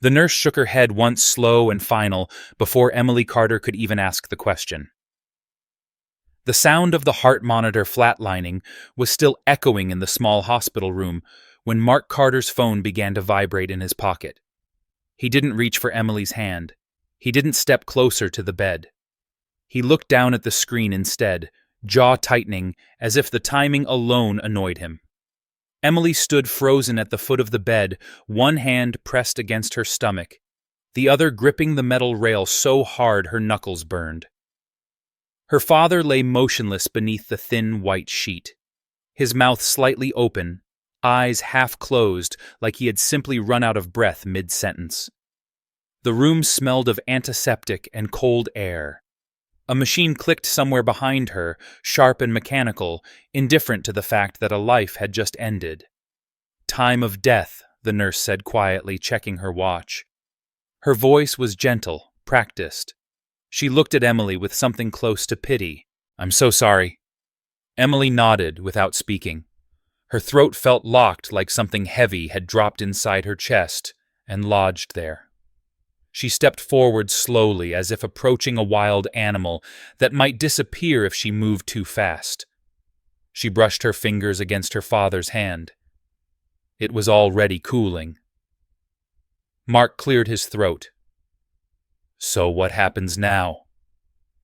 The nurse shook her head once, slow and final, before Emily Carter could even ask the question. The sound of the heart monitor flatlining was still echoing in the small hospital room when Mark Carter's phone began to vibrate in his pocket. He didn't reach for Emily's hand. He didn't step closer to the bed. He looked down at the screen instead, jaw tightening as if the timing alone annoyed him. Emily stood frozen at the foot of the bed, one hand pressed against her stomach, the other gripping the metal rail so hard her knuckles burned. Her father lay motionless beneath the thin white sheet, his mouth slightly open, eyes half closed like he had simply run out of breath mid-sentence. The room smelled of antiseptic and cold air. A machine clicked somewhere behind her, sharp and mechanical, indifferent to the fact that a life had just ended. "Time of death," the nurse said quietly, checking her watch. Her voice was gentle, practiced. She looked at Emily with something close to pity. "I'm so sorry." Emily nodded without speaking. Her throat felt locked like something heavy had dropped inside her chest and lodged there. She stepped forward slowly, as if approaching a wild animal that might disappear if she moved too fast. She brushed her fingers against her father's hand. It was already cooling. Mark cleared his throat. "So what happens now?"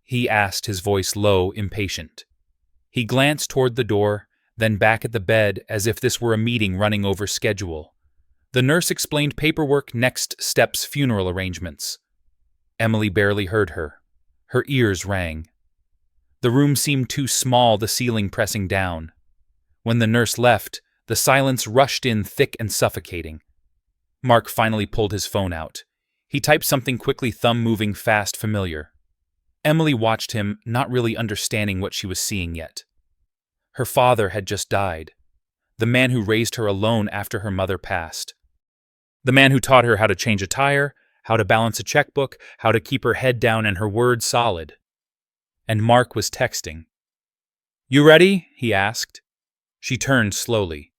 he asked, his voice low, impatient. He glanced toward the door, then back at the bed as if this were a meeting running over schedule. The nurse explained paperwork, next steps, funeral arrangements. Emily barely heard her. Her ears rang. The room seemed too small, the ceiling pressing down. When the nurse left, the silence rushed in thick and suffocating. Mark finally pulled his phone out. He typed something quickly, thumb moving fast, familiar. Emily watched him, not really understanding what she was seeing yet. Her father had just died. The man who raised her alone after her mother passed. The man who taught her how to change a tire, how to balance a checkbook, how to keep her head down and her words solid. And Mark was texting. "You ready?" he asked. She turned slowly.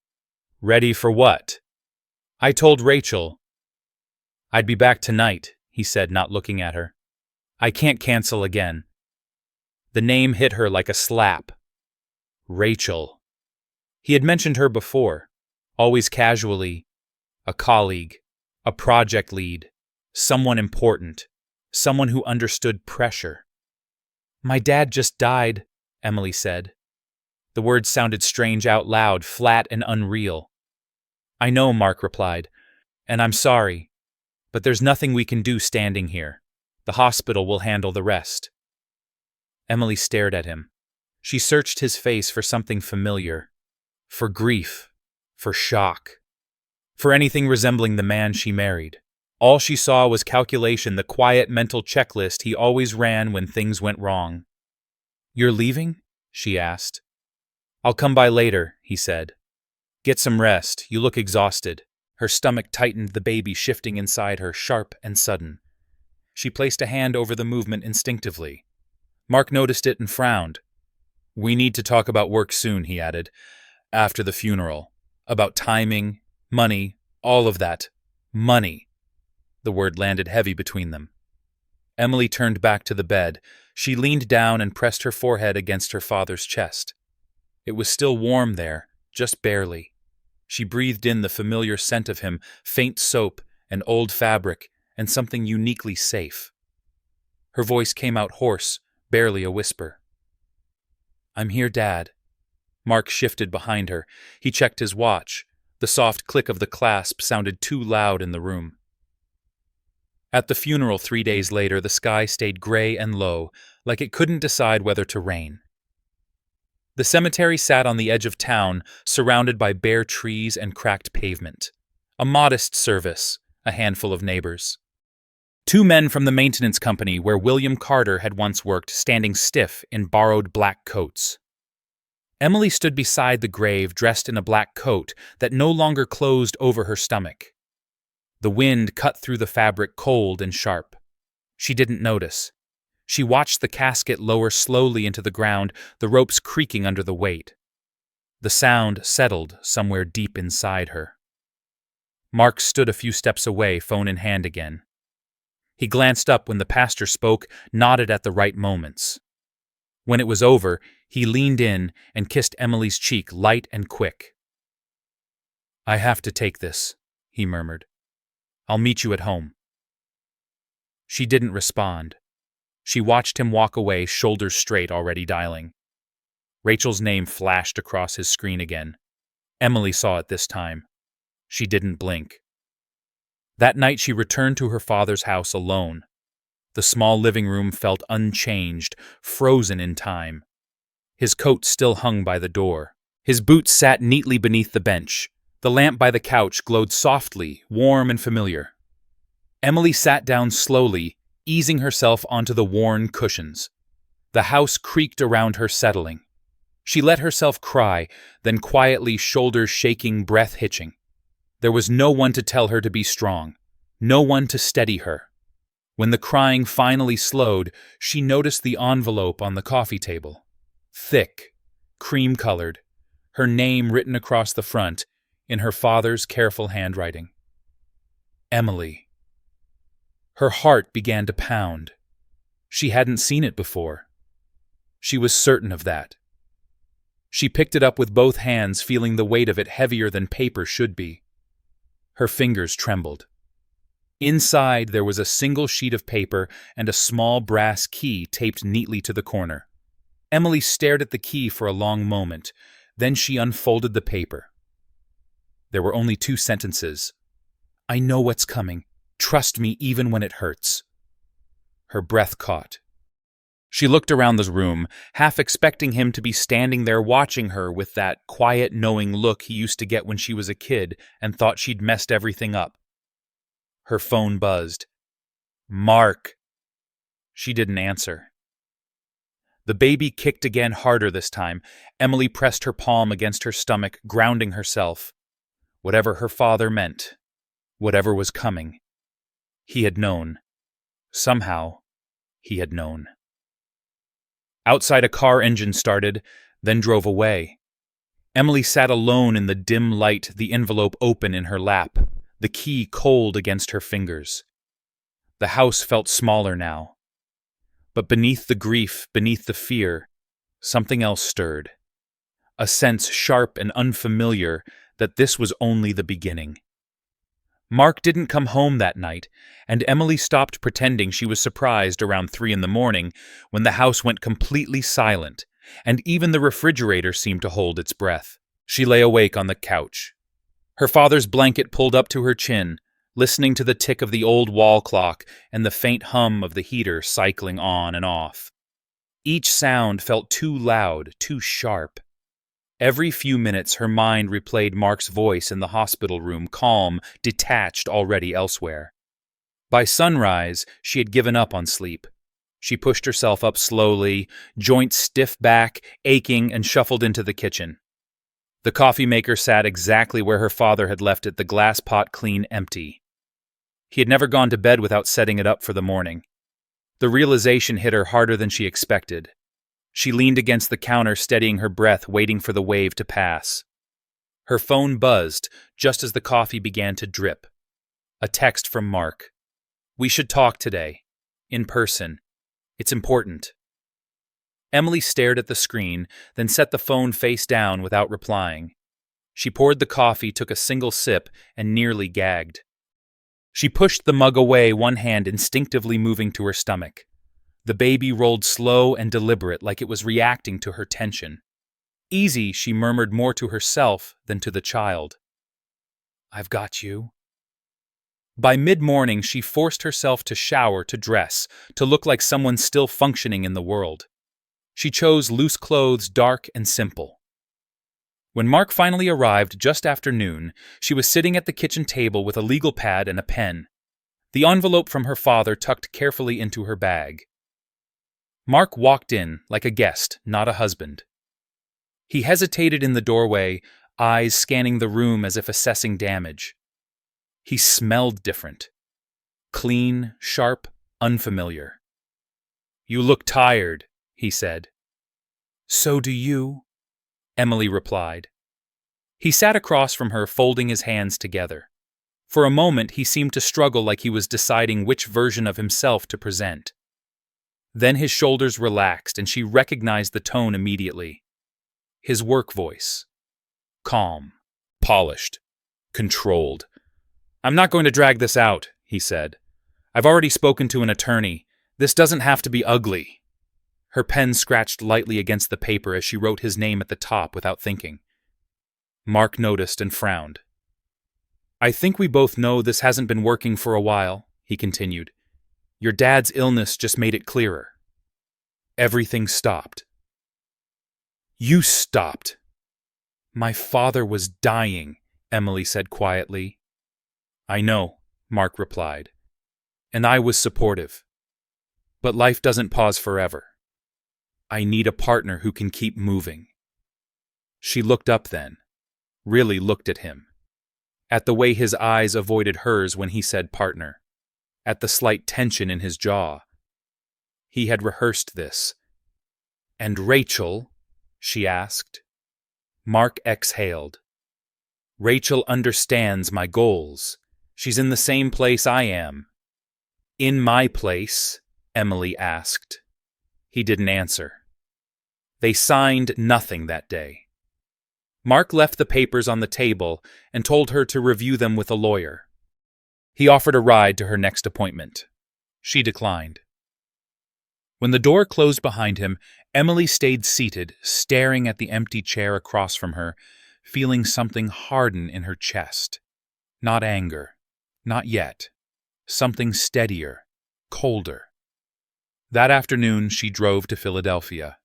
"Ready for what?" "I told Rachel I'd be back tonight," he said, not looking at her. "I can't cancel again." The name hit her like a slap. Rachel. He had mentioned her before, always casually. A colleague, a project lead, someone important, someone who understood pressure. "My dad just died," Emily said. The words sounded strange out loud, flat and unreal. "I know," Mark replied, "and I'm sorry. But there's nothing we can do standing here. The hospital will handle the rest." Emily stared at him. She searched his face for something familiar. For grief. For shock. For anything resembling the man she married. All she saw was calculation, the quiet mental checklist he always ran when things went wrong. "You're leaving?" she asked. "I'll come by later," he said. "Get some rest. You look exhausted." Her stomach tightened, the baby shifting inside her, sharp and sudden. She placed a hand over the movement instinctively. Mark noticed it and frowned. "We need to talk about work soon," he added. "After the funeral. About timing, money, all of that. Money." The word landed heavy between them. Emily turned back to the bed. She leaned down and pressed her forehead against her father's chest. It was still warm there, just barely. She breathed in the familiar scent of him, faint soap and old fabric and something uniquely safe. Her voice came out hoarse, barely a whisper. "I'm here, Dad." Mark shifted behind her. He checked his watch. The soft click of the clasp sounded too loud in the room. At the funeral 3 days later, the sky stayed gray and low, like it couldn't decide whether to rain. The cemetery sat on the edge of town, surrounded by bare trees and cracked pavement. A modest service, a handful of neighbors. 2 men from the maintenance company where William Carter had once worked, standing stiff in borrowed black coats. Emily stood beside the grave, dressed in a black coat that no longer closed over her stomach. The wind cut through the fabric, cold and sharp. She didn't notice. She watched the casket lower slowly into the ground, the ropes creaking under the weight. The sound settled somewhere deep inside her. Mark stood a few steps away, phone in hand again. He glanced up when the pastor spoke, nodded at the right moments. When it was over, he leaned in and kissed Emily's cheek light and quick. "I have to take this," he murmured. "I'll meet you at home." She didn't respond. She watched him walk away, shoulders straight, already dialing. Rachel's name flashed across his screen again. Emily saw it this time. She didn't blink. That night she returned to her father's house alone. The small living room felt unchanged, frozen in time. His coat still hung by the door. His boots sat neatly beneath the bench. The lamp by the couch glowed softly, warm and familiar. Emily sat down slowly, easing herself onto the worn cushions. The house creaked around her, settling. She let herself cry, then quietly, shoulders shaking, breath hitching. There was no one to tell her to be strong, no one to steady her. When the crying finally slowed, she noticed the envelope on the coffee table. Thick, cream-colored, her name written across the front, in her father's careful handwriting. Emily. Her heart began to pound. She hadn't seen it before. She was certain of that. She picked it up with both hands, feeling the weight of it heavier than paper should be. Her fingers trembled. Inside, there was a single sheet of paper and a small brass key taped neatly to the corner. Emily stared at the key for a long moment. Then she unfolded the paper. There were only 2 sentences. "I know what's coming. Trust me even when it hurts." Her breath caught. She looked around the room, half expecting him to be standing there watching her with that quiet, knowing look he used to get when she was a kid and thought she'd messed everything up. Her phone buzzed. "Mark!" She didn't answer. The baby kicked again, harder this time. Emily pressed her palm against her stomach, grounding herself. Whatever her father meant, whatever was coming, he had known. Somehow, he had known. Outside, a car engine started, then drove away. Emily sat alone in the dim light, the envelope open in her lap, the key cold against her fingers. The house felt smaller now. But beneath the grief, beneath the fear, something else stirred. A sense sharp and unfamiliar that this was only the beginning. Mark didn't come home that night, and Emily stopped pretending she was surprised around 3 a.m. when the house went completely silent, and even the refrigerator seemed to hold its breath. She lay awake on the couch. Her father's blanket pulled up to her chin, listening to the tick of the old wall clock and the faint hum of the heater cycling on and off. Each sound felt too loud, too sharp. Every few minutes her mind replayed Mark's voice in the hospital room, calm, detached already elsewhere. By sunrise, she had given up on sleep. She pushed herself up slowly, joints stiff back, aching, and shuffled into the kitchen. The coffee maker sat exactly where her father had left it, the glass pot clean empty. He had never gone to bed without setting it up for the morning. The realization hit her harder than she expected. She leaned against the counter, steadying her breath, waiting for the wave to pass. Her phone buzzed just as the coffee began to drip. A text from Mark. "We should talk today. In person. It's important." Emily stared at the screen, then set the phone face down without replying. She poured the coffee, took a single sip, and nearly gagged. She pushed the mug away, one hand instinctively moving to her stomach. The baby rolled slow and deliberate, like it was reacting to her tension. "Easy," she murmured more to herself than to the child. "I've got you." By mid-morning, she forced herself to shower, to dress, to look like someone still functioning in the world. She chose loose clothes, dark and simple. When Mark finally arrived just after noon, she was sitting at the kitchen table with a legal pad and a pen, the envelope from her father tucked carefully into her bag. Mark walked in like a guest, not a husband. He hesitated in the doorway, eyes scanning the room as if assessing damage. He smelled different. Clean, sharp, unfamiliar. "You look tired," he said. "So do you," Emily replied. He sat across from her, folding his hands together. For a moment, he seemed to struggle like he was deciding which version of himself to present. Then his shoulders relaxed and she recognized the tone immediately. His work voice. Calm, polished, controlled. "I'm not going to drag this out," he said. "I've already spoken to an attorney. This doesn't have to be ugly." Her pen scratched lightly against the paper as she wrote his name at the top without thinking. Mark noticed and frowned. "I think we both know this hasn't been working for a while," he continued. "Your dad's illness just made it clearer." Everything stopped. "You stopped." "My father was dying," Emily said quietly. "I know," Mark replied. "And I was supportive. But life doesn't pause forever. I need a partner who can keep moving." She looked up then, really looked at him, at the way his eyes avoided hers when he said partner, at the slight tension in his jaw. He had rehearsed this. "And Rachel?" she asked. Mark exhaled. "Rachel understands my goals. She's in the same place I am." "In my place?" Emily asked. He didn't answer. They signed nothing that day. Mark left the papers on the table and told her to review them with a lawyer. He offered a ride to her next appointment. She declined. When the door closed behind him, Emily stayed seated, staring at the empty chair across from her, feeling something harden in her chest. Not anger. Not yet. Something steadier, colder. That afternoon, she drove to Philadelphia.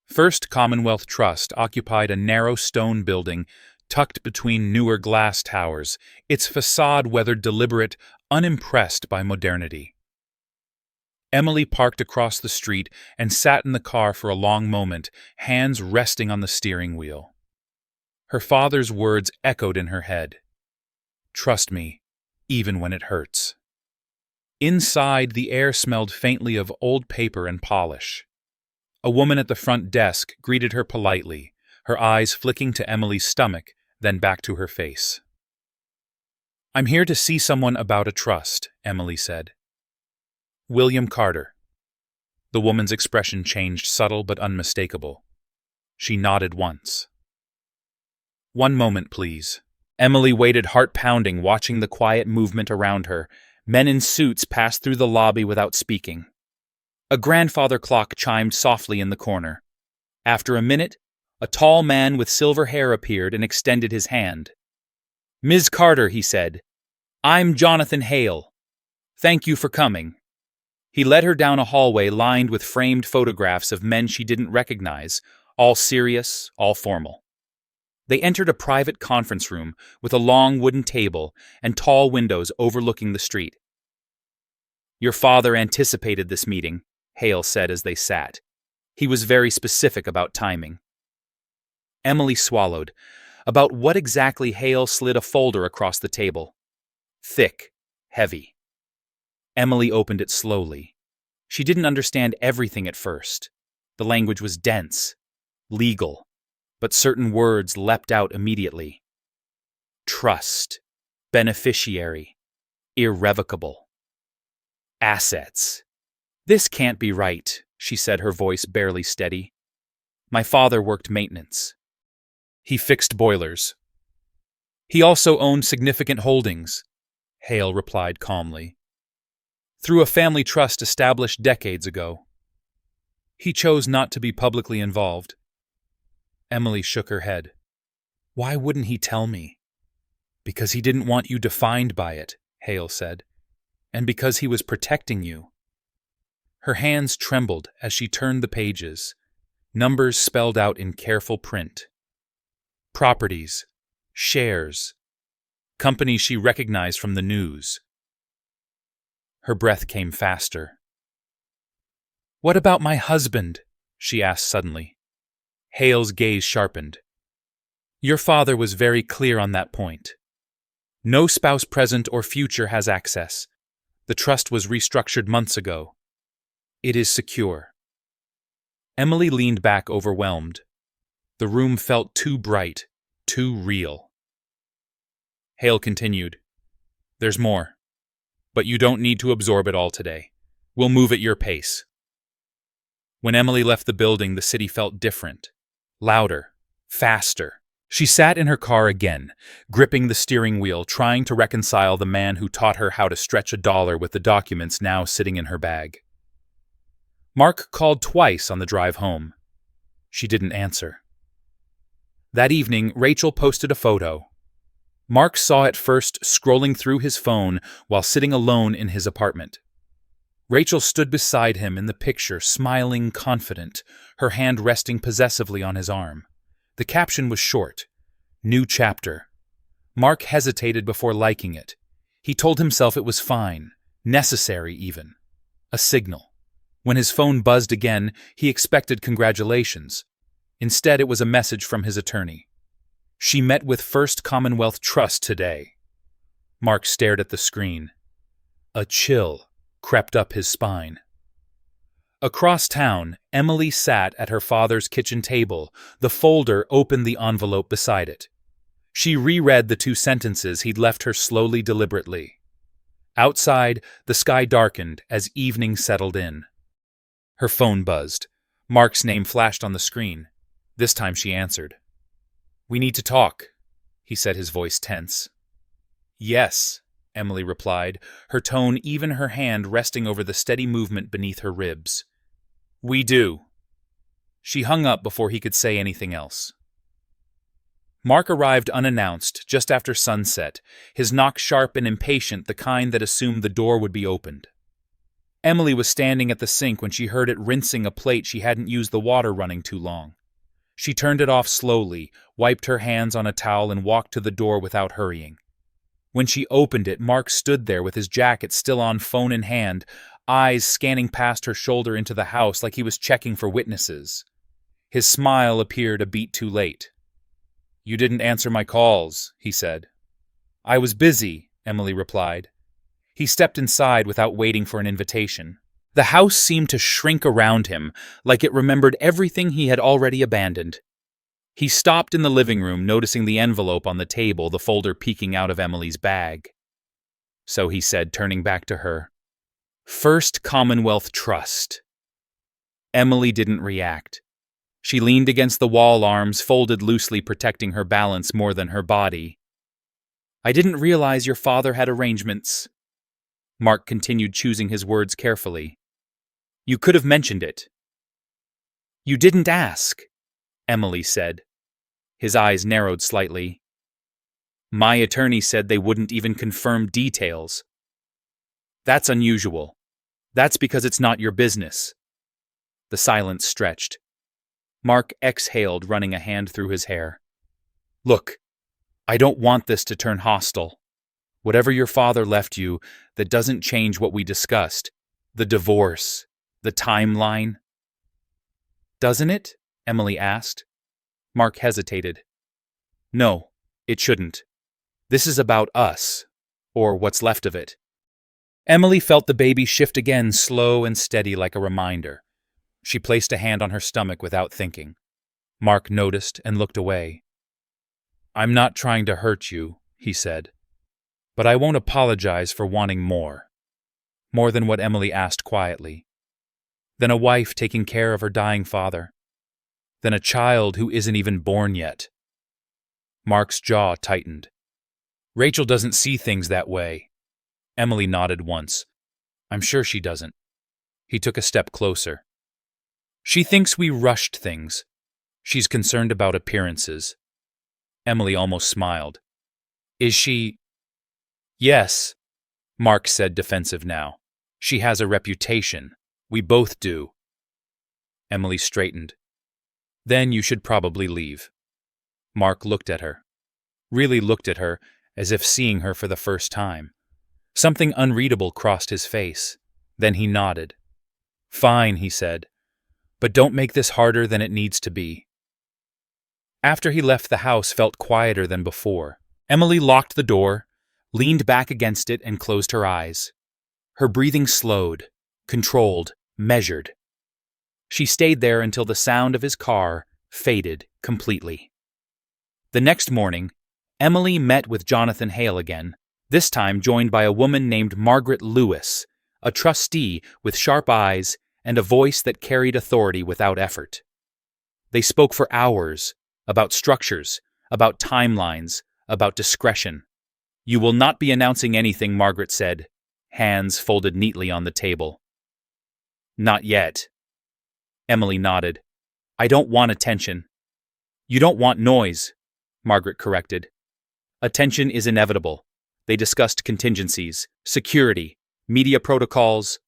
First Commonwealth Trust occupied a narrow stone building tucked between newer glass towers, its facade weathered deliberate, unimpressed by modernity. Emily parked across the street and sat in the car for a long moment, hands resting on the steering wheel. Her father's words echoed in her head. "Trust me, even when it hurts." Inside, the air smelled faintly of old paper and polish. A woman at the front desk greeted her politely, her eyes flicking to Emily's stomach, then back to her face. "I'm here to see someone about a trust," Emily said. "William Carter." The woman's expression changed, subtle but unmistakable. She nodded once. "One moment, please." Emily waited, heart pounding, watching the quiet movement around her. Men in suits passed through the lobby without speaking. A grandfather clock chimed softly in the corner. After a minute, a tall man with silver hair appeared and extended his hand. "Ms. Carter," he said, "I'm Jonathan Hale. Thank you for coming." He led her down a hallway lined with framed photographs of men she didn't recognize, all serious, all formal. They entered a private conference room with a long wooden table and tall windows overlooking the street. "Your father anticipated this meeting," Hale said as they sat. He was very specific about timing. Emily swallowed. About what exactly? Hale slid a folder across the table. Thick, heavy. Emily opened it slowly. She didn't understand everything at first. The language was dense, legal, but certain words leapt out immediately. Trust, beneficiary, irrevocable. Assets. "This can't be right," she said, her voice barely steady. "My father worked maintenance. He fixed boilers. He also owned significant holdings," Hale replied calmly, "through a family trust established decades ago. He chose not to be publicly involved." Emily shook her head. "Why wouldn't he tell me?" "Because he didn't want you defined by it," Hale said, "and because he was protecting you." Her hands trembled as she turned the pages, numbers spelled out in careful print. Properties, shares, companies she recognized from the news. Her breath came faster. "What about my husband?" she asked suddenly. Hale's gaze sharpened. "Your father was very clear on that point. No spouse present or future has access. The trust was restructured months ago. It is secure." Emily leaned back, overwhelmed. The room felt too bright, too real. Hale continued, There's more. But you don't need to absorb it all today. We'll move at your pace. When Emily left the building, the city felt different. Louder. Faster. She sat in her car again, gripping the steering wheel, trying to reconcile the man who taught her how to stretch a dollar with the documents now sitting in her bag. Mark called twice on the drive home. She didn't answer. That evening, Rachel posted a photo. Mark saw it first scrolling through his phone while sitting alone in his apartment. Rachel stood beside him in the picture, smiling, confident, her hand resting possessively on his arm. The caption was short, "New chapter." Mark hesitated before liking it. He told himself it was fine, necessary even. A signal. When his phone buzzed again, he expected congratulations. Instead, it was a message from his attorney. "She met with First Commonwealth Trust today." Mark stared at the screen. A chill crept up his spine. Across town, Emily sat at her father's kitchen table, the folder opened the envelope beside it. She reread the 2 sentences he'd left her slowly, deliberately. Outside, the sky darkened as evening settled in. Her phone buzzed. Mark's name flashed on the screen. This time she answered. "We need to talk," he said, his voice tense. "Yes," Emily replied, her tone even, her hand resting over the steady movement beneath her ribs. "We do." She hung up before he could say anything else. Mark arrived unannounced, just after sunset, his knock sharp and impatient, the kind that assumed the door would be opened. Emily was standing at the sink when she heard it rinsing a plate she hadn't used the water running too long. She turned it off slowly, wiped her hands on a towel, and walked to the door without hurrying. When she opened it, Mark stood there with his jacket still on, phone in hand, eyes scanning past her shoulder into the house like he was checking for witnesses. His smile appeared a beat too late. "You didn't answer my calls," he said. "I was busy," Emily replied. He stepped inside without waiting for an invitation. The house seemed to shrink around him, like it remembered everything he had already abandoned. He stopped in the living room, noticing the envelope on the table, the folder peeking out of Emily's bag. So he said, turning back to her, "First Commonwealth Trust." Emily didn't react. She leaned against the wall, arms folded loosely, protecting her balance more than her body. "I didn't realize your father had arrangements." Mark continued, choosing his words carefully. "You could have mentioned it." "You didn't ask," Emily said. His eyes narrowed slightly. "My attorney said they wouldn't even confirm details." "That's unusual. That's because it's not your business." The silence stretched. Mark exhaled, running a hand through his hair. "Look, I don't want this to turn hostile. Whatever your father left you, that doesn't change what we discussed. The divorce, the timeline." "Doesn't it?" Emily asked. Mark hesitated. "No, it shouldn't. This is about us, or what's left of it." Emily felt the baby shift again, slow and steady like a reminder. She placed a hand on her stomach without thinking. Mark noticed and looked away. "I'm not trying to hurt you," he said. "But I won't apologize for wanting more." More than what Emily asked quietly. Than a wife taking care of her dying father. Than a child who isn't even born yet. Mark's jaw tightened. "Rachel doesn't see things that way." Emily nodded once. "I'm sure she doesn't." He took a step closer. "She thinks we rushed things. She's concerned about appearances." Emily almost smiled. "Is she?" "Yes," Mark said, defensive now. "She has a reputation. We both do." Emily straightened. "Then you should probably leave." Mark looked at her. Really looked at her, as if seeing her for the first time. Something unreadable crossed his face. Then he nodded. "Fine," he said. "But don't make this harder than it needs to be." After he left, the house felt quieter than before. Emily locked the door, leaned back against it, and closed her eyes. Her breathing slowed, controlled, measured. She stayed there until the sound of his car faded completely. The next morning, Emily met with Jonathan Hale again, this time joined by a woman named Margaret Lewis, a trustee with sharp eyes and a voice that carried authority without effort. They spoke for hours about structures, about timelines, about discretion. "You will not be announcing anything," Margaret said, hands folded neatly on the table. "Not yet." Emily nodded. "I don't want attention." "You don't want noise," Margaret corrected. "Attention is inevitable." They discussed contingencies, security, media protocols.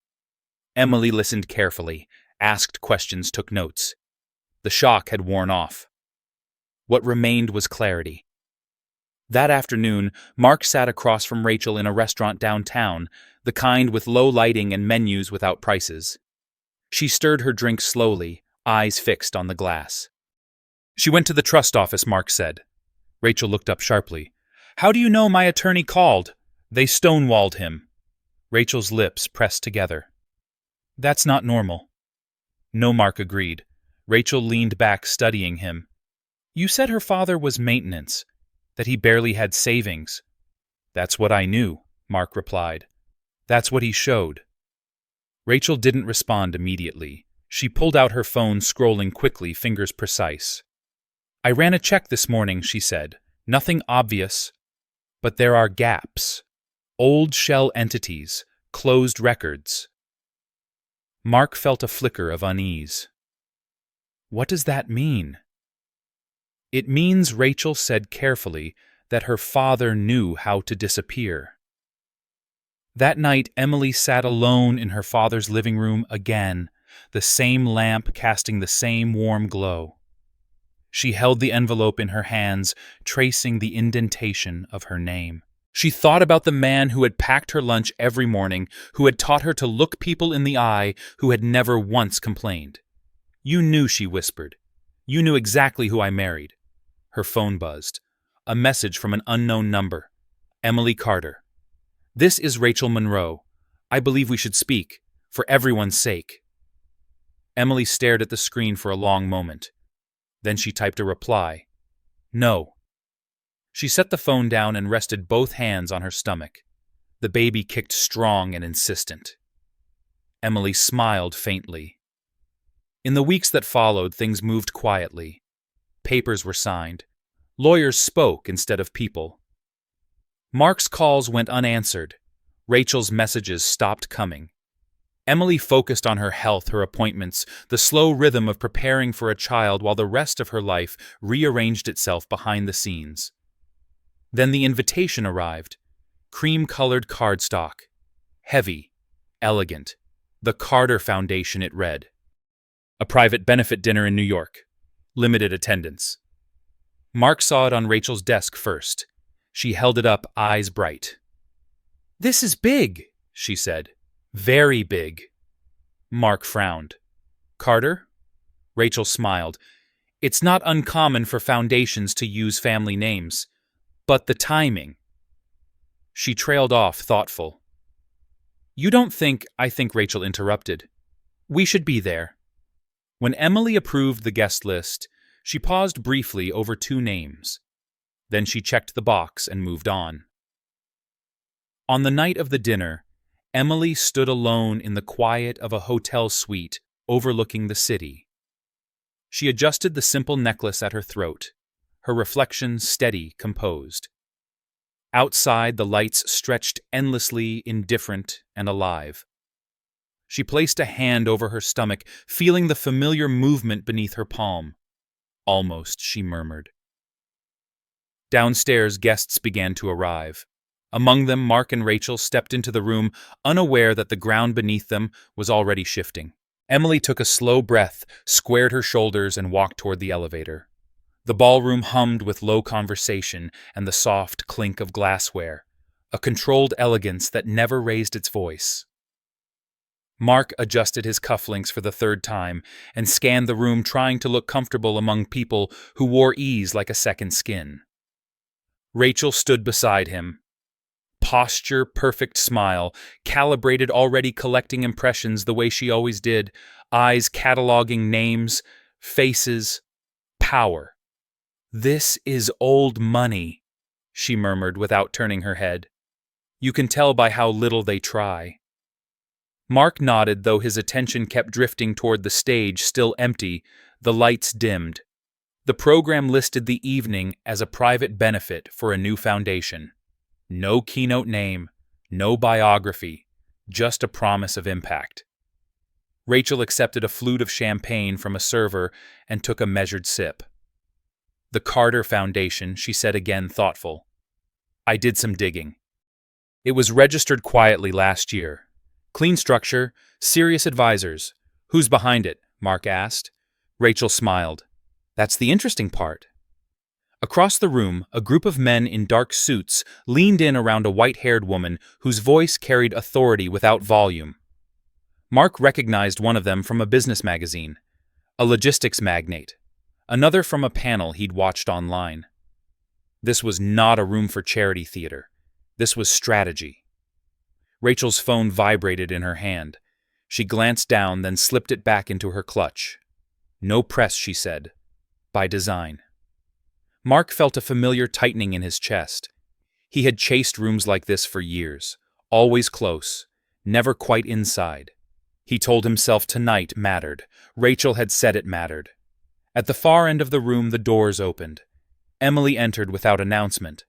Emily listened carefully, asked questions, took notes. The shock had worn off. What remained was clarity. That afternoon, Mark sat across from Rachel in a restaurant downtown, the kind with low lighting and menus without prices. She stirred her drink slowly, eyes fixed on the glass. "She went to the trust office," Mark said. Rachel looked up sharply. "How do you know my attorney called?" "They stonewalled him." Rachel's lips pressed together. "That's not normal." No, Mark agreed. Rachel leaned back, studying him. "You said her father was maintenance, that he barely had savings." "That's what I knew," Mark replied. "That's what he showed." Rachel didn't respond immediately. She pulled out her phone, scrolling quickly, fingers precise. "I ran a check this morning," she said. "Nothing obvious. But there are gaps. Old shell entities, closed records." Mark felt a flicker of unease. "What does that mean?" "It means," Rachel said carefully, "that her father knew how to disappear." That night, Emily sat alone in her father's living room again, the same lamp casting the same warm glow. She held the envelope in her hands, tracing the indentation of her name. She thought about the man who had packed her lunch every morning, who had taught her to look people in the eye, who had never once complained. "You knew," she whispered. "You knew exactly who I married." Her phone buzzed. A message from an unknown number. "Emily Carter. This is Rachel Monroe. I believe we should speak, for everyone's sake." Emily stared at the screen for a long moment. Then she typed a reply. "No." She set the phone down and rested both hands on her stomach. The baby kicked strong and insistent. Emily smiled faintly. In the weeks that followed, things moved quietly. Papers were signed. Lawyers spoke instead of people. Mark's calls went unanswered. Rachel's messages stopped coming. Emily focused on her health, her appointments, the slow rhythm of preparing for a child while the rest of her life rearranged itself behind the scenes. Then the invitation arrived. Cream-colored cardstock. Heavy. Elegant. The Carter Foundation, it read. A private benefit dinner in New York. Limited attendance. Mark saw it on Rachel's desk first. She held it up, eyes bright. "This is big," she said. "Very big." Mark frowned. "Carter?" Rachel smiled. "It's not uncommon for foundations to use family names. But the timing." She trailed off, thoughtful. "You don't think," I think Rachel interrupted. "We should be there." When Emily approved the guest list, she paused briefly over 2 names. Then she checked the box and moved on. On the night of the dinner, Emily stood alone in the quiet of a hotel suite overlooking the city. She adjusted the simple necklace at her throat, her reflection steady, composed. Outside, the lights stretched endlessly, indifferent and alive. She placed a hand over her stomach, feeling the familiar movement beneath her palm. "Almost," she murmured. Downstairs, guests began to arrive. Among them, Mark and Rachel stepped into the room, unaware that the ground beneath them was already shifting. Emily took a slow breath, squared her shoulders, and walked toward the elevator. The ballroom hummed with low conversation and the soft clink of glassware, a controlled elegance that never raised its voice. Mark adjusted his cufflinks for the 3rd time and scanned the room, trying to look comfortable among people who wore ease like a second skin. Rachel stood beside him. Posture, perfect smile, calibrated, already collecting impressions the way she always did, eyes cataloging names, faces, power. "This is old money," she murmured without turning her head. You can tell by how little they try." Mark nodded, though his attention kept drifting toward the stage, still empty, the lights dimmed. The program listed the evening as a private benefit for a new foundation. No keynote name, no biography, just a promise of impact. Rachel accepted a flute of champagne from a server and took a measured sip. "The Carter Foundation," she said again, thoughtful. "I did some digging. It was registered quietly last year. Clean structure, serious advisors. Who's behind it?" Mark asked. Rachel smiled. "That's the interesting part." Across the room, a group of men in dark suits leaned in around a white-haired woman whose voice carried authority without volume. Mark recognized one of them from a business magazine, a logistics magnate, another from a panel he'd watched online. This was not a room for charity theater. This was strategy. Rachel's phone vibrated in her hand. She glanced down, then slipped it back into her clutch. "No press," she said. "By design." Mark felt a familiar tightening in his chest. He had chased rooms like this for years, always close, never quite inside. He told himself tonight mattered. Rachel had said it mattered. At the far end of the room, the doors opened. Emily entered without announcement.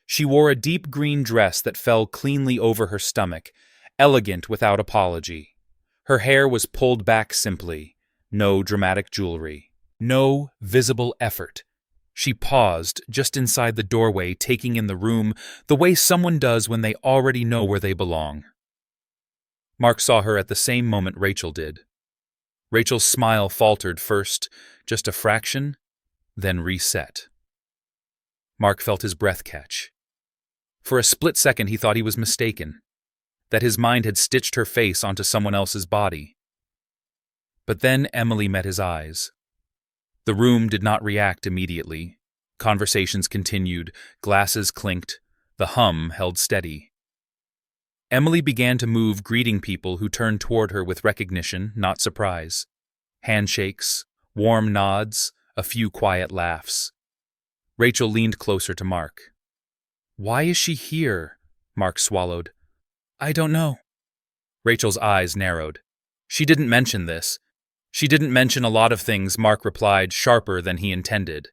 She wore a deep green dress that fell cleanly over her stomach, elegant without apology. Her hair was pulled back simply, no dramatic jewelry, no visible effort. She paused just inside the doorway, taking in the room the way someone does when they already know where they belong. Mark saw her at the same moment Rachel did. Rachel's smile faltered first, just a fraction, then reset. Mark felt his breath catch. For a split second he thought he was mistaken, that his mind had stitched her face onto someone else's body. But then Emily met his eyes. The room did not react immediately. Conversations continued, glasses clinked, the hum held steady. Emily began to move, greeting people who turned toward her with recognition, not surprise. Handshakes, warm nods, a few quiet laughs. Rachel leaned closer to Mark. "Why is she here?" Mark swallowed. "I don't know." Rachel's eyes narrowed. "She didn't mention this. She didn't mention a lot of things," Mark replied, sharper than he intended.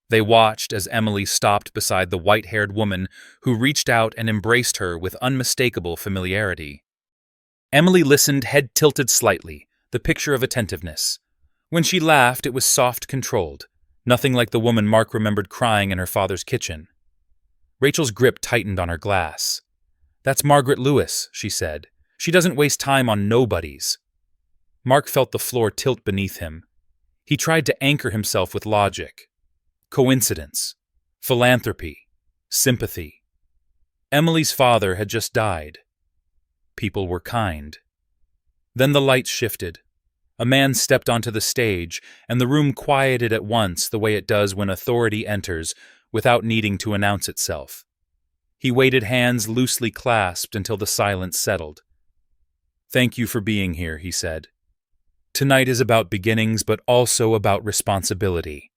They watched as Emily stopped beside the white-haired woman who reached out and embraced her with unmistakable familiarity. Emily listened, head tilted slightly, the picture of attentiveness. When she laughed, it was soft, controlled, nothing like the woman Mark remembered crying in her father's kitchen. Rachel's grip tightened on her glass. "That's Margaret Lewis," she said. "She doesn't waste time on nobodies." Mark felt the floor tilt beneath him. He tried to anchor himself with logic. Coincidence. Philanthropy. Sympathy. Emily's father had just died. People were kind. Then the lights shifted. A man stepped onto the stage, and the room quieted at once the way it does when authority enters, without needing to announce itself. He waited, hands loosely clasped, until the silence settled. "Thank you for being here," he said. "Tonight is about beginnings, but also about responsibility.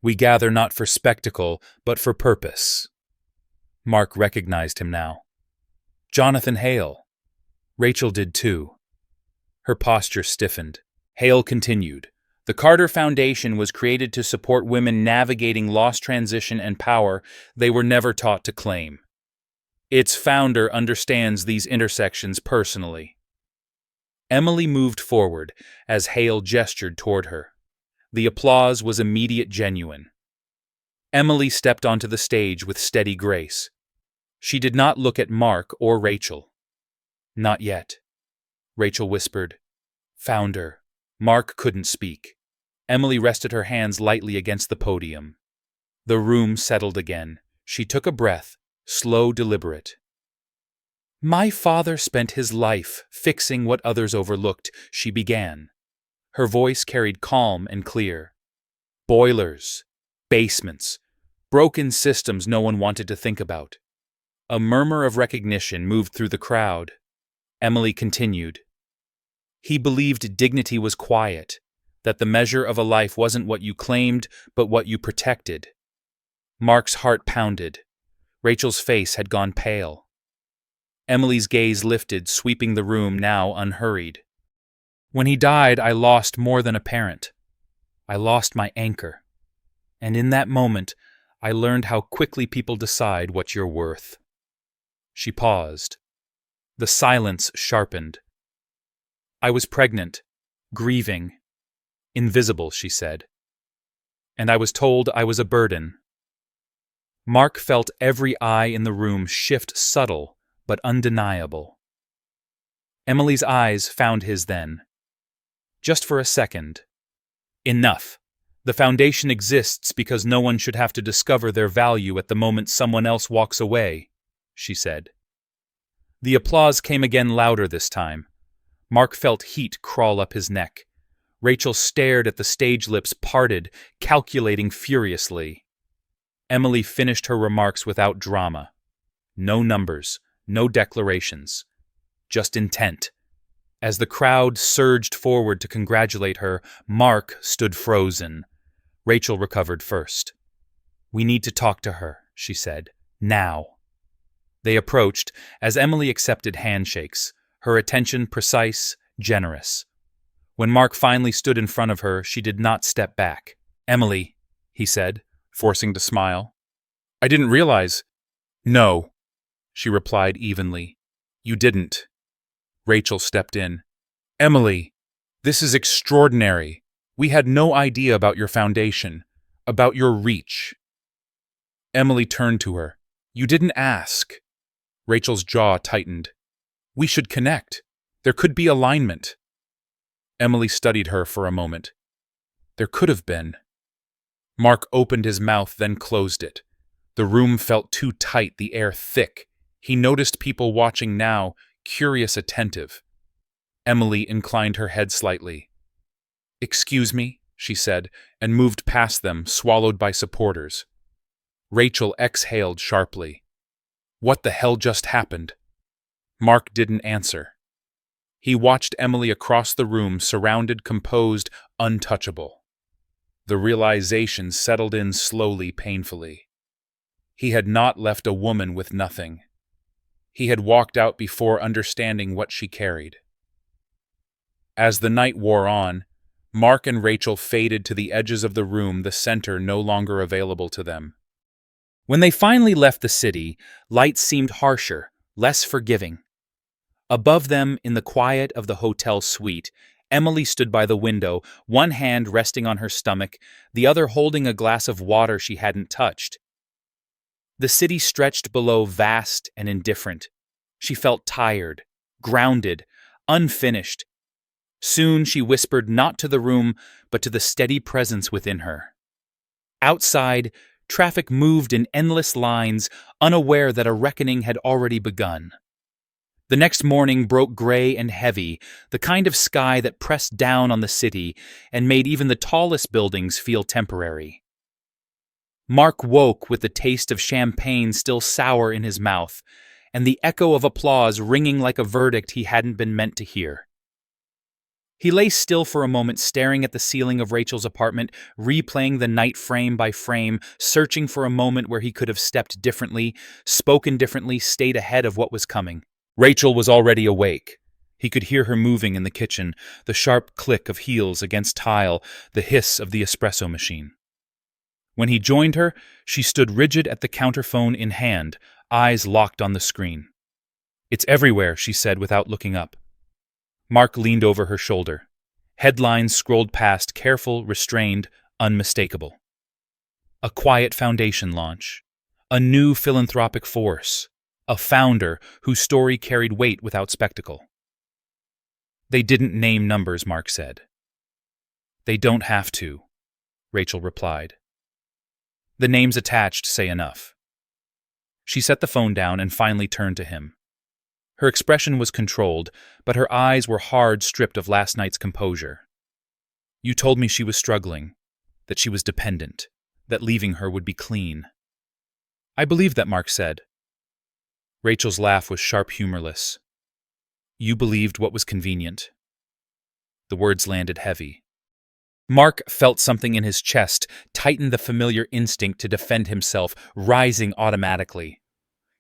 We gather not for spectacle, but for purpose." Mark recognized him now. Jonathan Hale. Rachel did too. Her posture stiffened. Hale continued. "The Carter Foundation was created to support women navigating loss, transition, and power they were never taught to claim. Its founder understands these intersections personally." Emily moved forward as Hale gestured toward her. The applause was immediate, genuine. Emily stepped onto the stage with steady grace. She did not look at Mark or Rachel. "Not yet." Rachel whispered, "Founder." Mark couldn't speak. Emily rested her hands lightly against the podium. The room settled again. She took a breath, slow, deliberate. "My father spent his life fixing what others overlooked," she began. Her voice carried calm and clear. "Boilers, basements, broken systems no one wanted to think about." A murmur of recognition moved through the crowd. Emily continued. "He believed dignity was quiet, that the measure of a life wasn't what you claimed, but what you protected." Mark's heart pounded. Rachel's face had gone pale. Emily's gaze lifted, sweeping the room, now unhurried. When he died, I lost more than a parent. I lost my anchor. And in that moment, I learned how quickly people decide what you're worth. She paused. The silence sharpened. I was pregnant, grieving, invisible, she said. And I was told I was a burden. Mark felt every eye in the room shift, subtle but undeniable. Emily's eyes found his then. Just for a second. Enough. The foundation exists because no one should have to discover their value at the moment someone else walks away, she said. The applause came again, louder this time. Mark felt heat crawl up his neck. Rachel stared at the stage lips parted, calculating furiously. Emily finished her remarks without drama. No numbers, no declarations. Just intent. As the crowd surged forward to congratulate her, Mark stood frozen. Rachel recovered first. We need to talk to her, she said. Now. They approached as Emily accepted handshakes, her attention precise, generous. When Mark finally stood in front of her, she did not step back. Emily, he said, forcing to smile. I didn't realize. No, she replied evenly. You didn't. Rachel stepped in. Emily, this is extraordinary. We had no idea about your foundation, about your reach. Emily turned to her. You didn't ask. Rachel's jaw tightened. We should connect. There could be alignment. Emily studied her for a moment. There could have been. Mark opened his mouth, then closed it. The room felt too tight, the air thick. He noticed people watching now, curious, attentive. Emily inclined her head slightly. Excuse me, she said, and moved past them, swallowed by supporters. Rachel exhaled sharply. What the hell just happened? Mark didn't answer. He watched Emily across the room, surrounded, composed, untouchable. The realization settled in slowly, painfully. He had not left a woman with nothing. He had walked out before understanding what she carried. As the night wore on, Mark and Rachel faded to the edges of the room, the center no longer available to them. When they finally left the city, lights seemed harsher, less forgiving. Above them, in the quiet of the hotel suite, Emily stood by the window, one hand resting on her stomach, the other holding a glass of water she hadn't touched. The city stretched below, vast and indifferent. She felt tired, grounded, unfinished. Soon she whispered not to the room, but to the steady presence within her. Outside, traffic moved in endless lines, unaware that a reckoning had already begun. The next morning broke gray and heavy, the kind of sky that pressed down on the city and made even the tallest buildings feel temporary. Mark woke with the taste of champagne still sour in his mouth, and the echo of applause ringing like a verdict he hadn't been meant to hear. He lay still for a moment, staring at the ceiling of Rachel's apartment, replaying the night frame by frame, searching for a moment where he could have stepped differently, spoken differently, stayed ahead of what was coming. Rachel was already awake. He could hear her moving in the kitchen, the sharp click of heels against tile, the hiss of the espresso machine. When he joined her, she stood rigid at the counterphone in hand, eyes locked on the screen. It's everywhere, she said without looking up. Mark leaned over her shoulder. Headlines scrolled past, careful, restrained, unmistakable. A quiet foundation launch. A new philanthropic force. A founder whose story carried weight without spectacle. They didn't name numbers, Mark said. They don't have to, Rachel replied. The names attached say enough. She set the phone down and finally turned to him. Her expression was controlled, but her eyes were hard, stripped of last night's composure. You told me she was struggling, that she was dependent, that leaving her would be clean. I believe that, Mark said. Rachel's laugh was sharp, humorless. You believed what was convenient. The words landed heavy. Mark felt something in his chest tighten, the familiar instinct to defend himself, rising automatically.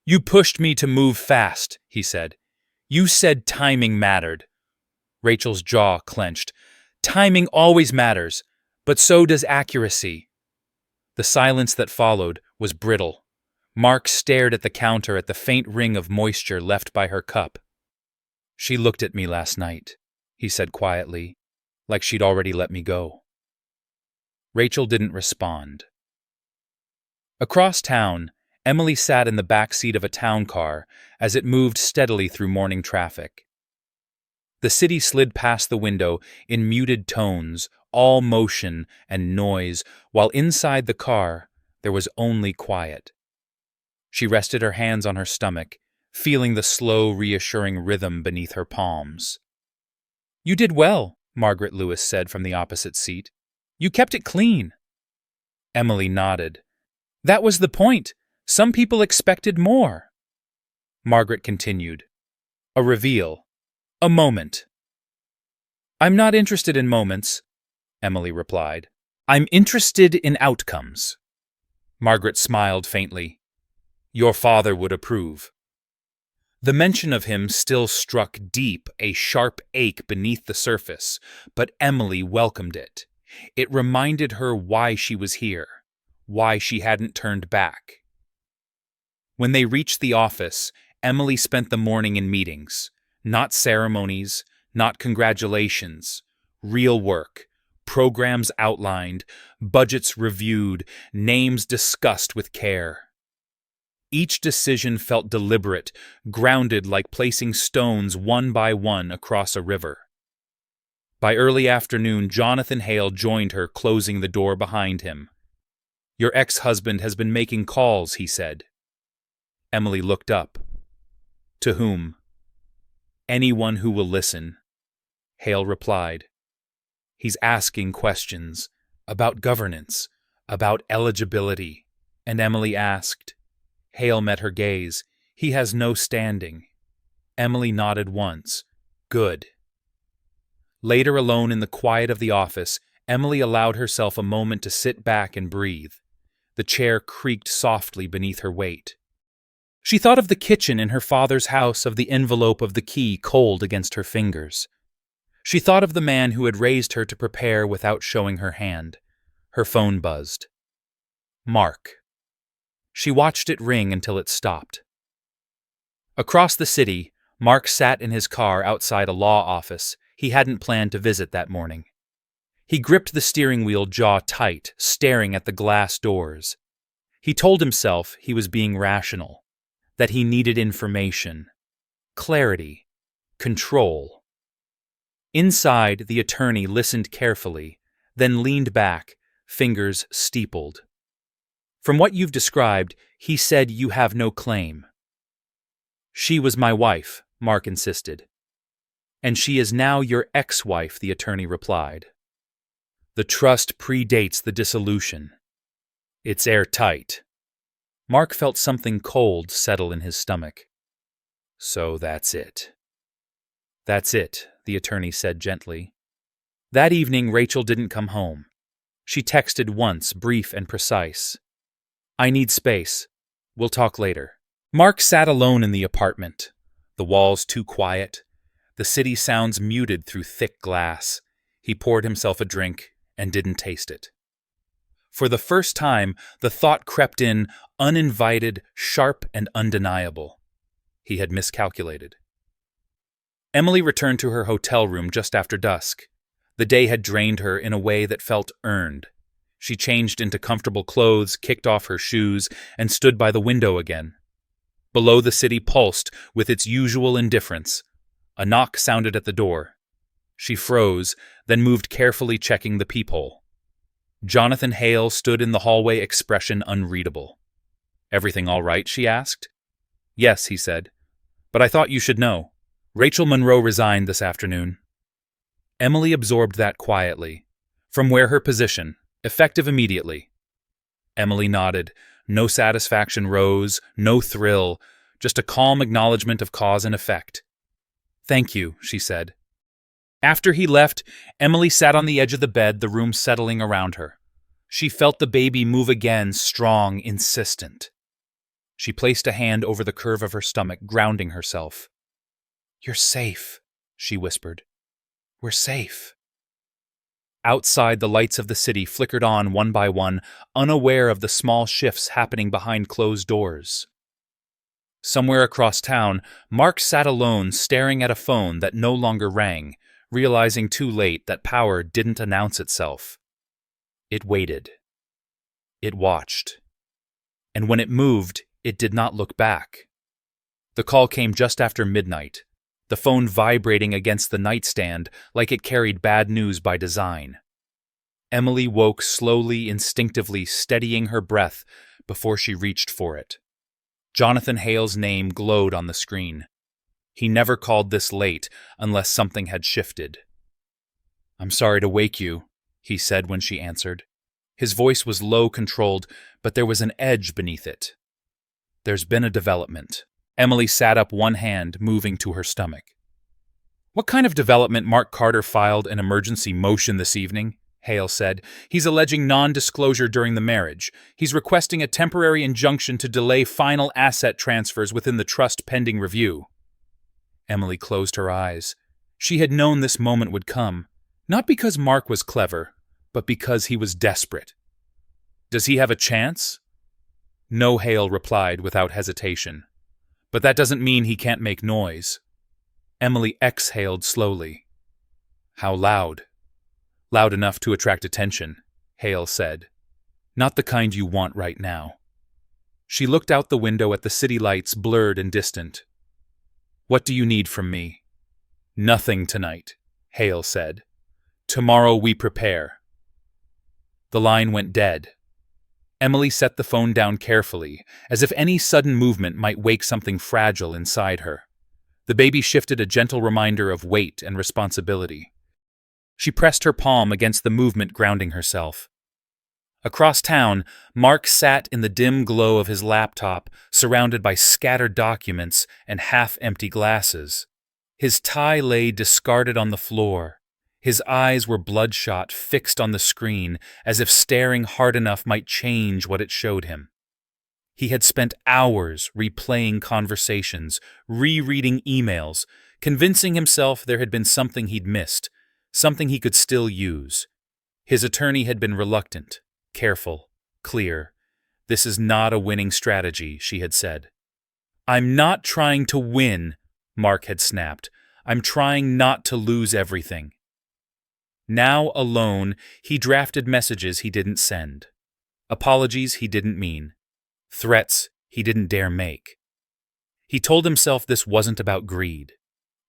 You pushed me to move fast, he said. You said timing mattered. Rachel's jaw clenched. Timing always matters, but so does accuracy. The silence that followed was brittle. Mark stared at the counter at the faint ring of moisture left by her cup. She looked at me last night, he said quietly, like she'd already let me go. Rachel didn't respond. Across town, Emily sat in the back seat of a town car as it moved steadily through morning traffic. The city slid past the window in muted tones, all motion and noise, while inside the car there was only quiet. She rested her hands on her stomach, feeling the slow, reassuring rhythm beneath her palms. You did well, Margaret Lewis said from the opposite seat. You kept it clean. Emily nodded. That was the point. Some people expected more. Margaret continued. A reveal. A moment. I'm not interested in moments, Emily replied. I'm interested in outcomes. Margaret smiled faintly. Your father would approve. The mention of him still struck deep, a sharp ache beneath the surface, but Emily welcomed it. It reminded her why she was here, why she hadn't turned back. When they reached the office, Emily spent the morning in meetings. Not ceremonies, not congratulations. Real work. Programs outlined, budgets reviewed, names discussed with care. Each decision felt deliberate, grounded like placing stones one by one across a river. By early afternoon, Jonathan Hale joined her, closing the door behind him. Your ex-husband has been making calls, he said. Emily looked up. To whom? Anyone who will listen, Hale replied. He's asking questions about governance, about eligibility, and Emily asked. Hale met her gaze. He has no standing. Emily nodded once. Good. Later, alone in the quiet of the office, Emily allowed herself a moment to sit back and breathe. The chair creaked softly beneath her weight. She thought of the kitchen in her father's house, of the envelope of the key cold against her fingers. She thought of the man who had raised her to prepare without showing her hand. Her phone buzzed. Mark. She watched it ring until it stopped. Across the city, Mark sat in his car outside a law office he hadn't planned to visit that morning. He gripped the steering wheel, jaw tight, staring at the glass doors. He told himself he was being rational, that he needed information, clarity, control. Inside, the attorney listened carefully, then leaned back, fingers steepled. From what you've described, he said you have no claim. She was my wife, Mark insisted. And she is now your ex-wife, the attorney replied. The trust predates the dissolution. It's airtight. Mark felt something cold settle in his stomach. So that's it. That's it, the attorney said gently. That evening, Rachel didn't come home. She texted once, brief and precise. I need space. We'll talk later. Mark sat alone in the apartment. The walls too quiet. The city sounds muted through thick glass. He poured himself a drink and didn't taste it. For the first time, the thought crept in, uninvited, sharp and undeniable. He had miscalculated. Emily returned to her hotel room just after dusk. The day had drained her in a way that felt earned. She changed into comfortable clothes, kicked off her shoes, and stood by the window again. Below, the city pulsed with its usual indifference. A knock sounded at the door. She froze, then moved carefully, checking the peephole. Jonathan Hale stood in the hallway, expression unreadable. Everything all right, she asked. Yes, he said. But I thought you should know. Rachel Monroe resigned this afternoon. Emily absorbed that quietly. From where her position? Effective immediately. Emily nodded. No satisfaction rose, no thrill, just a calm acknowledgement of cause and effect. Thank you, she said. After he left, Emily sat on the edge of the bed, the room settling around her. She felt the baby move again, strong, insistent. She placed a hand over the curve of her stomach, grounding herself. "You're safe," she whispered. "We're safe." Outside, the lights of the city flickered on one by one, unaware of the small shifts happening behind closed doors. Somewhere across town, Mark sat alone staring at a phone that no longer rang, realizing too late that power didn't announce itself. It waited. It watched. And when it moved, it did not look back. The call came just after midnight, the phone vibrating against the nightstand like it carried bad news by design. Emily woke slowly, instinctively, steadying her breath before she reached for it. Jonathan Hale's name glowed on the screen. He never called this late unless something had shifted. "I'm sorry to wake you," he said when she answered. His voice was low, controlled, but there was an edge beneath it. "There's been a development." Emily sat up, one hand moving to her stomach. "What kind of development?" Mark Carter filed an emergency motion this evening, Hale said. "He's alleging non-disclosure during the marriage. He's requesting a temporary injunction to delay final asset transfers within the trust pending review." Emily closed her eyes. She had known this moment would come, not because Mark was clever, but because he was desperate. "Does he have a chance?" "No," Hale replied without hesitation. "But that doesn't mean he can't make noise." Emily exhaled slowly. "How loud?" "Loud enough to attract attention," Hale said. "Not the kind you want right now." She looked out the window at the city lights, blurred and distant. "What do you need from me?" "Nothing tonight," Hale said. "Tomorrow we prepare." The line went dead. Emily set the phone down carefully, as if any sudden movement might wake something fragile inside her. The baby shifted, a gentle reminder of weight and responsibility. She pressed her palm against the movement, grounding herself. Across town, Mark sat in the dim glow of his laptop, surrounded by scattered documents and half-empty glasses. His tie lay discarded on the floor. His eyes were bloodshot, fixed on the screen, as if staring hard enough might change what it showed him. He had spent hours replaying conversations, rereading emails, convincing himself there had been something he'd missed, something he could still use. His attorney had been reluctant, careful, clear. "This is not a winning strategy," she had said. "I'm not trying to win," Mark had snapped. "I'm trying not to lose everything." Now, alone, he drafted messages he didn't send. Apologies he didn't mean. Threats he didn't dare make. He told himself this wasn't about greed.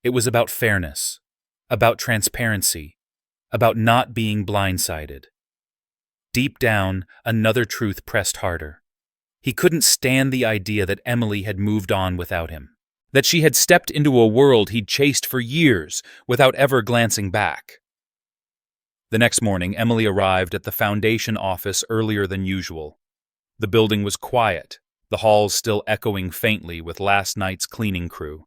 It was about fairness, about transparency, about not being blindsided. Deep down, another truth pressed harder. He couldn't stand the idea that Emily had moved on without him, that she had stepped into a world he'd chased for years without ever glancing back. The next morning, Emily arrived at the foundation office earlier than usual. The building was quiet, the halls still echoing faintly with last night's cleaning crew.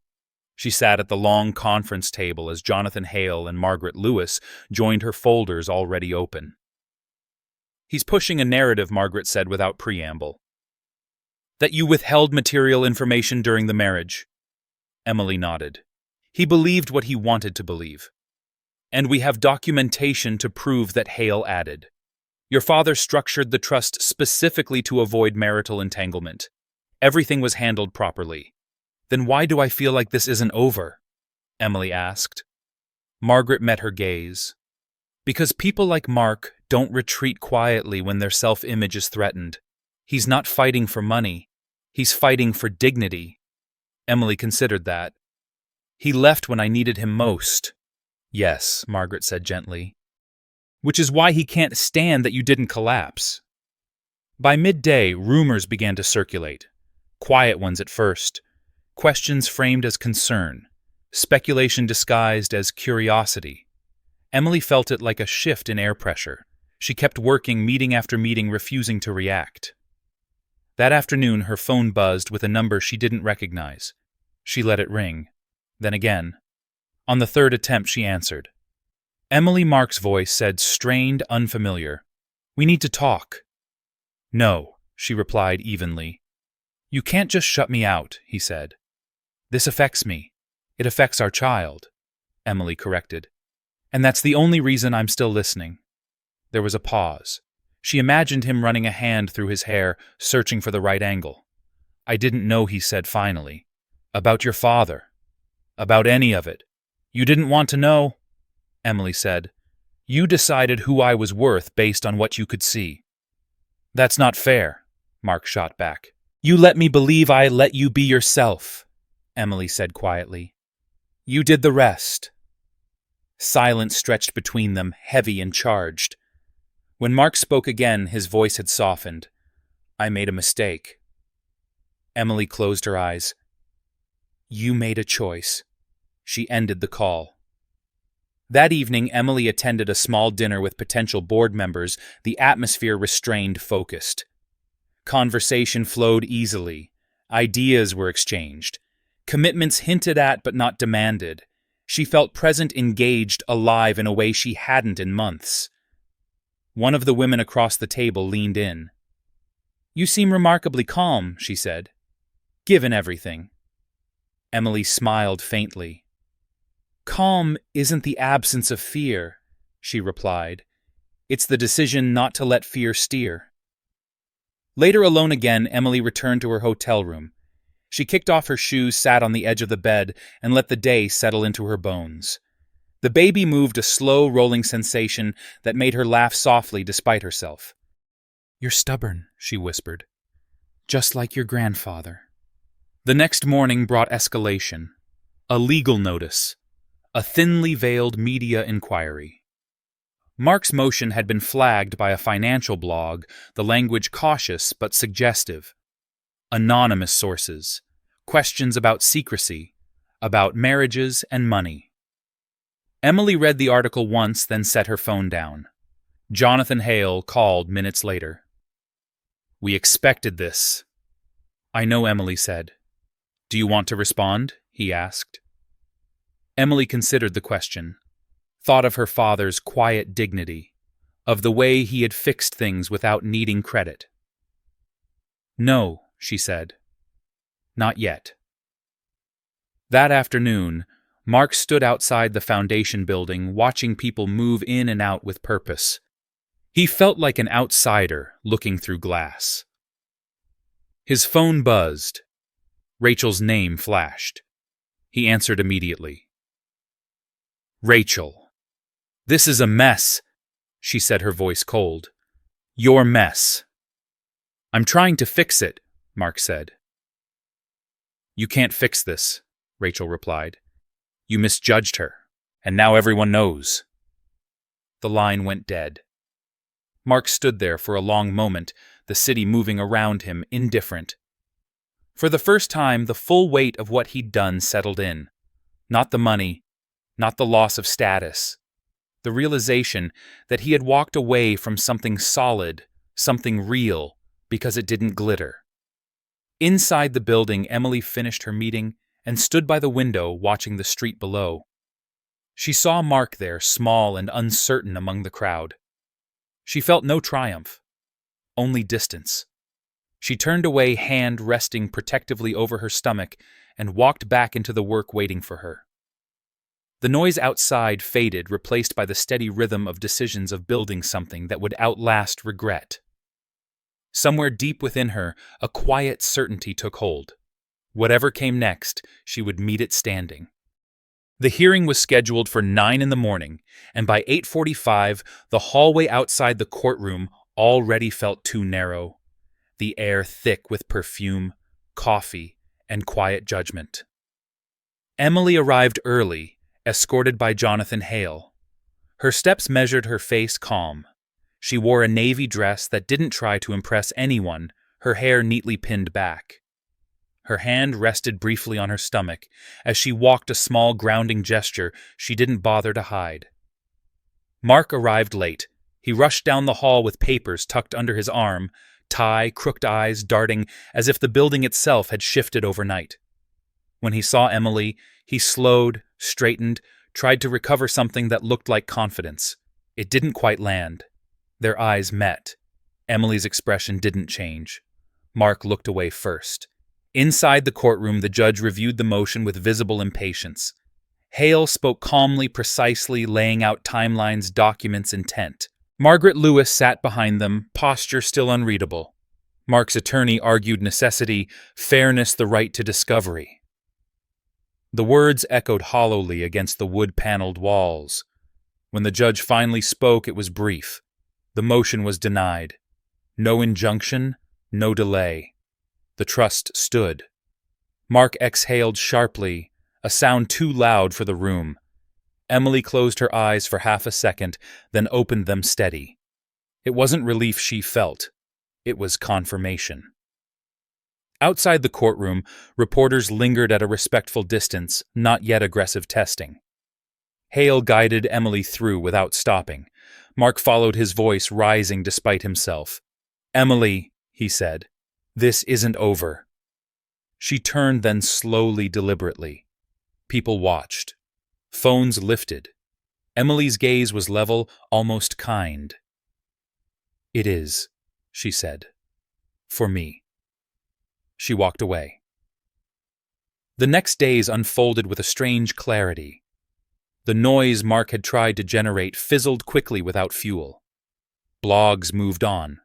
She sat at the long conference table as Jonathan Hale and Margaret Lewis joined her, folders already open. "He's pushing a narrative," Margaret said without preamble. "That you withheld material information during the marriage." Emily nodded. "He believed what he wanted to believe. And we have documentation to prove that," Hale added. "Your father structured the trust specifically to avoid marital entanglement. Everything was handled properly." "Then why do I feel like this isn't over?" Emily asked. Margaret met her gaze. "Because people like Mark don't retreat quietly when their self-image is threatened. He's not fighting for money. He's fighting for dignity." Emily considered that. "He left when I needed him most." "Yes," Margaret said gently. "Which is why he can't stand that you didn't collapse." By midday, rumors began to circulate. Quiet ones at first. Questions framed as concern. Speculation disguised as curiosity. Emily felt it like a shift in air pressure. She kept working, meeting after meeting, refusing to react. That afternoon, her phone buzzed with a number she didn't recognize. She let it ring. Then again. On the third attempt, she answered. Emily Mark's voice said, strained, unfamiliar, "We need to talk." "No," she replied evenly. "You can't just shut me out," he said. "This affects me. It affects our child," Emily corrected. "And that's the only reason I'm still listening." There was a pause. She imagined him running a hand through his hair, searching for the right angle. "I didn't know," he said finally. "About your father. About any of it. You didn't want to know?" Emily said. "You decided who I was worth based on what you could see." "That's not fair," Mark shot back. "You let me believe I let you be yourself," Emily said quietly. "You did the rest." Silence stretched between them, heavy and charged. When Mark spoke again, his voice had softened. "I made a mistake." Emily closed her eyes. "You made a choice." She ended the call. That evening, Emily attended a small dinner with potential board members, the atmosphere restrained, focused. Conversation flowed easily. Ideas were exchanged. Commitments hinted at but not demanded. She felt present, engaged, alive in a way she hadn't in months. One of the women across the table leaned in. "You seem remarkably calm," she said, "given everything." Emily smiled faintly. "Calm isn't the absence of fear," she replied. "It's the decision not to let fear steer." Later, alone again, Emily returned to her hotel room. She kicked off her shoes, sat on the edge of the bed, and let the day settle into her bones. The baby moved, a slow, rolling sensation that made her laugh softly despite herself. "You're stubborn," she whispered. "Just like your grandfather." The next morning brought escalation. A legal notice. A thinly veiled media inquiry. Mark's motion had been flagged by a financial blog, the language cautious but suggestive. Anonymous sources. Questions about secrecy. About marriages and money. Emily read the article once, then set her phone down. Jonathan Hale called minutes later. "We expected this." "I know," Emily said. "Do you want to respond?" he asked. Emily considered the question, thought of her father's quiet dignity, of the way he had fixed things without needing credit. "No," she said. "Not yet." That afternoon, Mark stood outside the foundation building, watching people move in and out with purpose. He felt like an outsider looking through glass. His phone buzzed. Rachel's name flashed. He answered immediately. "Rachel. This is a mess," she said, her voice cold. "Your mess." "I'm trying to fix it," Mark said. "You can't fix this," Rachel replied. "You misjudged her, and now everyone knows." The line went dead. Mark stood there for a long moment, the city moving around him, indifferent. For the first time, the full weight of what he'd done settled in. Not the money, not the loss of status. The realization that he had walked away from something solid, something real, because it didn't glitter. Inside the building, Emily finished her meeting and stood by the window watching the street below. She saw Mark there, small and uncertain among the crowd. She felt no triumph, only distance. She turned away, hand resting protectively over her stomach, and walked back into the work waiting for her. The noise outside faded, replaced by the steady rhythm of decisions of building something that would outlast regret. Somewhere deep within her, a quiet certainty took hold. Whatever came next, she would meet it standing. The hearing was scheduled for 9 in the morning, and by 8:45, the hallway outside the courtroom already felt too narrow, the air thick with perfume, coffee, and quiet judgment. Emily arrived early, escorted by Jonathan Hale. Her steps measured, her face calm. She wore a navy dress that didn't try to impress anyone, her hair neatly pinned back. Her hand rested briefly on her stomach as she walked, a small grounding gesture she didn't bother to hide. Mark arrived late. He rushed down the hall with papers tucked under his arm, tie, crooked eyes darting as if the building itself had shifted overnight. When he saw Emily, he slowed, straightened, tried to recover something that looked like confidence. It didn't quite land. Their eyes met. Emily's expression didn't change. Mark looked away first. Inside the courtroom, the judge reviewed the motion with visible impatience. Hale spoke calmly, precisely, laying out timelines, documents, intent. Margaret Lewis sat behind them, posture still unreadable. Mark's attorney argued necessity, fairness, the right to discovery. The words echoed hollowly against the wood-paneled walls. When the judge finally spoke, it was brief. The motion was denied. No injunction, no delay. The trust stood. Mark exhaled sharply, a sound too loud for the room. Emily closed her eyes for half a second, then opened them steady. It wasn't relief she felt. It was confirmation. Outside the courtroom, reporters lingered at a respectful distance, not yet aggressive testing. Hale guided Emily through without stopping. Mark followed his voice, rising despite himself. "Emily," he said, "this isn't over." She turned then slowly, deliberately. People watched. Phones lifted. Emily's gaze was level, almost kind. "It is," she said. "For me." She walked away. The next days unfolded with a strange clarity. The noise Mark had tried to generate fizzled quickly without fuel. Blogs moved on.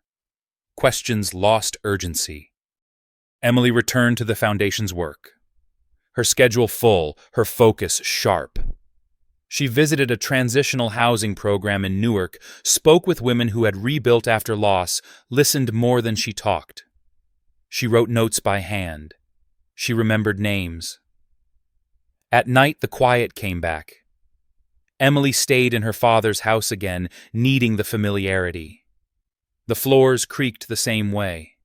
Questions lost urgency. Emily returned to the Foundation's work. Her schedule full, her focus sharp. She visited a transitional housing program in Newark, spoke with women who had rebuilt after loss, listened more than she talked. She wrote notes by hand. She remembered names. At night, the quiet came back. Emily stayed in her father's house again, needing the familiarity. The floors creaked the same way.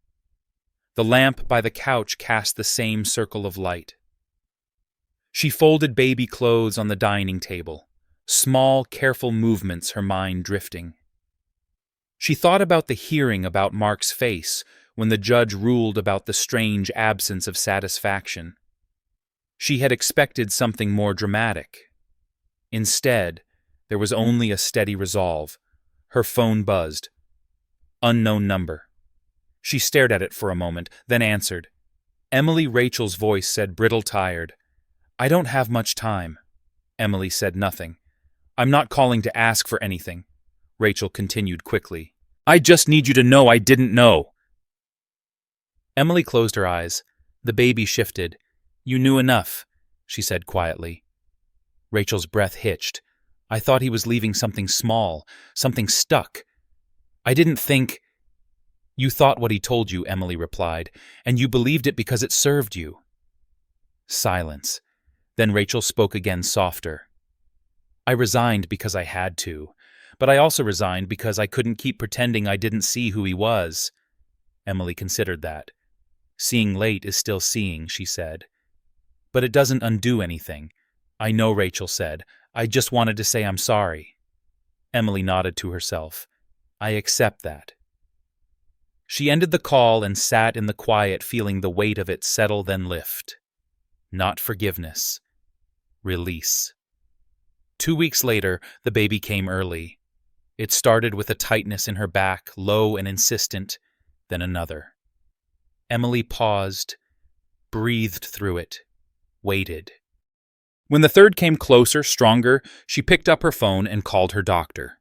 The lamp by the couch cast the same circle of light. She folded baby clothes on the dining table, small, careful movements, her mind drifting. She thought about the hearing about Mark's face when the judge ruled about the strange absence of satisfaction. She had expected something more dramatic. Instead, there was only a steady resolve. Her phone buzzed. Unknown number. She stared at it for a moment, then answered. Emily Rachel's voice said, brittle, tired. "I don't have much time." Emily said nothing. "I'm not calling to ask for anything," Rachel continued quickly. "I just need you to know I didn't know." Emily closed her eyes. The baby shifted. "You knew enough," she said quietly. Rachel's breath hitched. "I thought he was leaving something small, something stuck. I didn't think—" "You thought what he told you," Emily replied, "and you believed it because it served you." Silence. Then Rachel spoke again, softer. "I resigned because I had to, but I also resigned because I couldn't keep pretending I didn't see who he was." Emily considered that. "Seeing late is still seeing," she said. "But it doesn't undo anything." "I know," Rachel said. "I just wanted to say I'm sorry." Emily nodded to herself. "I accept that." She ended the call and sat in the quiet, feeling the weight of it settle then lift. Not forgiveness. Release. 2 weeks later, the baby came early. It started with a tightness in her back, low and insistent, then another. Emily paused, breathed through it, waited. When the third came closer, stronger, she picked up her phone and called her doctor.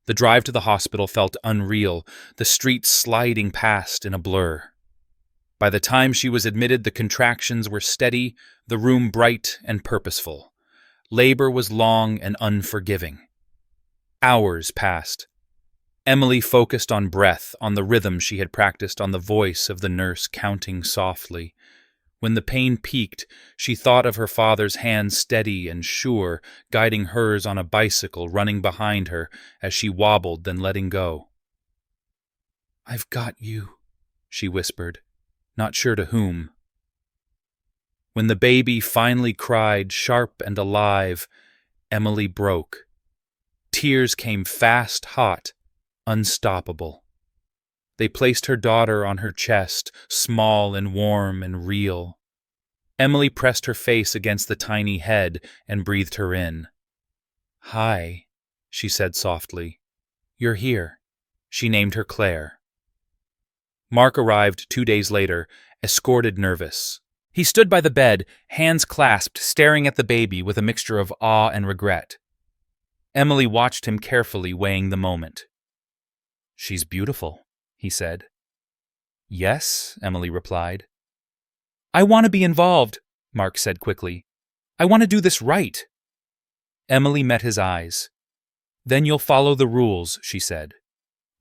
The drive to the hospital felt unreal, the streets sliding past in a blur. By the time she was admitted, the contractions were steady, the room bright and purposeful. Labor was long and unforgiving. Hours passed. Emily focused on breath, on the rhythm she had practiced, on the voice of the nurse counting softly. When the pain peaked, she thought of her father's hand steady and sure, guiding hers on a bicycle, running behind her as she wobbled, then letting go. "I've got you," she whispered, not sure to whom. When the baby finally cried, sharp and alive, Emily broke. Tears came fast, hot, unstoppable. They placed her daughter on her chest, small and warm and real. Emily pressed her face against the tiny head and breathed her in. "Hi," she said softly. "You're here." She named her Claire. Mark arrived 2 days later, escorted, nervous. He stood by the bed, hands clasped, staring at the baby with a mixture of awe and regret. Emily watched him carefully, weighing the moment. "She's beautiful," he said. "Yes," Emily replied. "I want to be involved," Mark said quickly. "I want to do this right." Emily met his eyes. "Then you'll follow the rules," she said.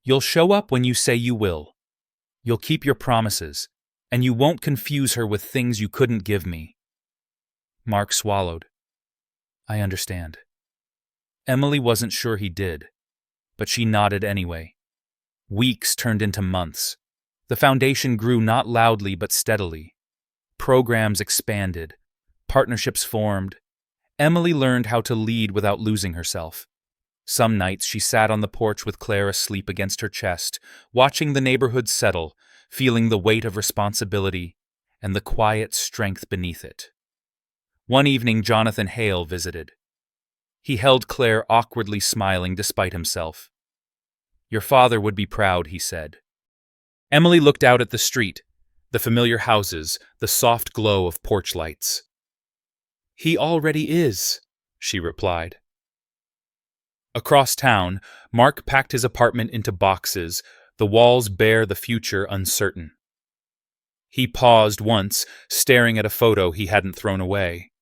"You'll show up when you say you will. You'll keep your promises, and you won't confuse her with things you couldn't give me." Mark swallowed. "I understand." Emily wasn't sure he did, but she nodded anyway. Weeks turned into months. The foundation grew not loudly but steadily. Programs expanded. Partnerships formed. Emily learned how to lead without losing herself. Some nights she sat on the porch with Claire asleep against her chest, watching the neighborhood settle, feeling the weight of responsibility and the quiet strength beneath it. One evening Jonathan Hale visited. He held Claire, awkwardly smiling despite himself. "Your father would be proud," he said. Emily looked out at the street, the familiar houses, the soft glow of porch lights. "He already is," she replied. Across town, Mark packed his apartment into boxes, the walls bare, the future uncertain. He paused once, staring at a photo he hadn't thrown away.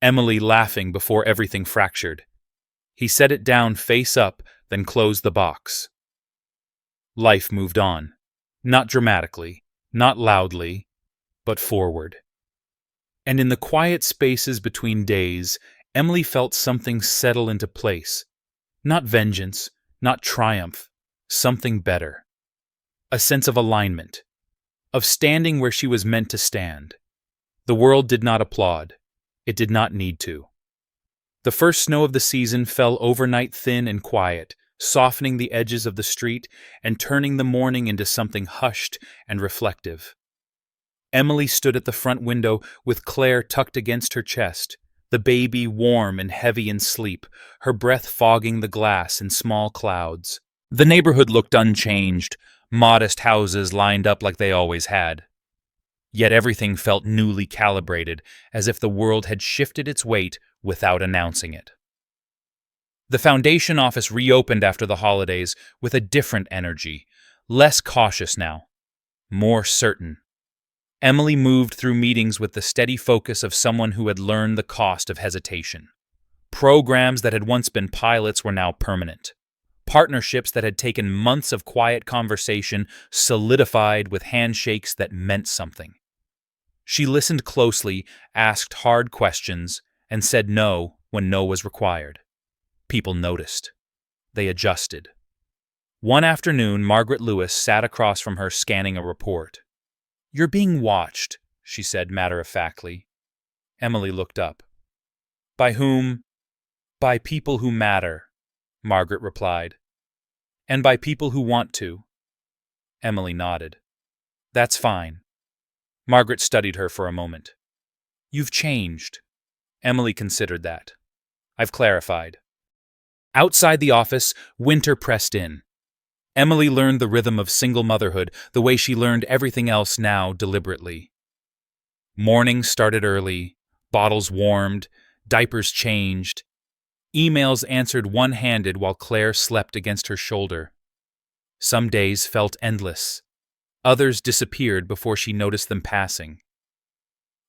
Emily laughing before everything fractured. He set it down face up, then closed the box. Life moved on. Not dramatically, not loudly, but forward. And in the quiet spaces between days, Emily felt something settle into place. Not vengeance, not triumph, something better. A sense of alignment, of standing where she was meant to stand. The world did not applaud. It did not need to. The first snow of the season fell overnight, thin and quiet, softening the edges of the street and turning the morning into something hushed and reflective. Emily stood at the front window with Claire tucked against her chest, the baby warm and heavy in sleep, her breath fogging the glass in small clouds. The neighborhood looked unchanged, modest houses lined up like they always had. Yet everything felt newly calibrated, as if the world had shifted its weight without announcing it. The foundation office reopened after the holidays with a different energy, less cautious now, more certain. Emily moved through meetings with the steady focus of someone who had learned the cost of hesitation. Programs that had once been pilots were now permanent. Partnerships that had taken months of quiet conversation solidified with handshakes that meant something. She listened closely, asked hard questions, and said no when no was required. People noticed. They adjusted. One afternoon, Margaret Lewis sat across from her scanning a report. "You're being watched," she said matter-of-factly. Emily looked up. "By whom?" "By people who matter," Margaret replied. "And by people who want to." Emily nodded. "That's fine." Margaret studied her for a moment. "You've changed." Emily considered that. "I've clarified." Outside the office, winter pressed in. Emily learned the rhythm of single motherhood the way she learned everything else now deliberately. Mornings started early, bottles warmed, diapers changed. Emails answered one-handed while Claire slept against her shoulder. Some days felt endless. Others disappeared before she noticed them passing.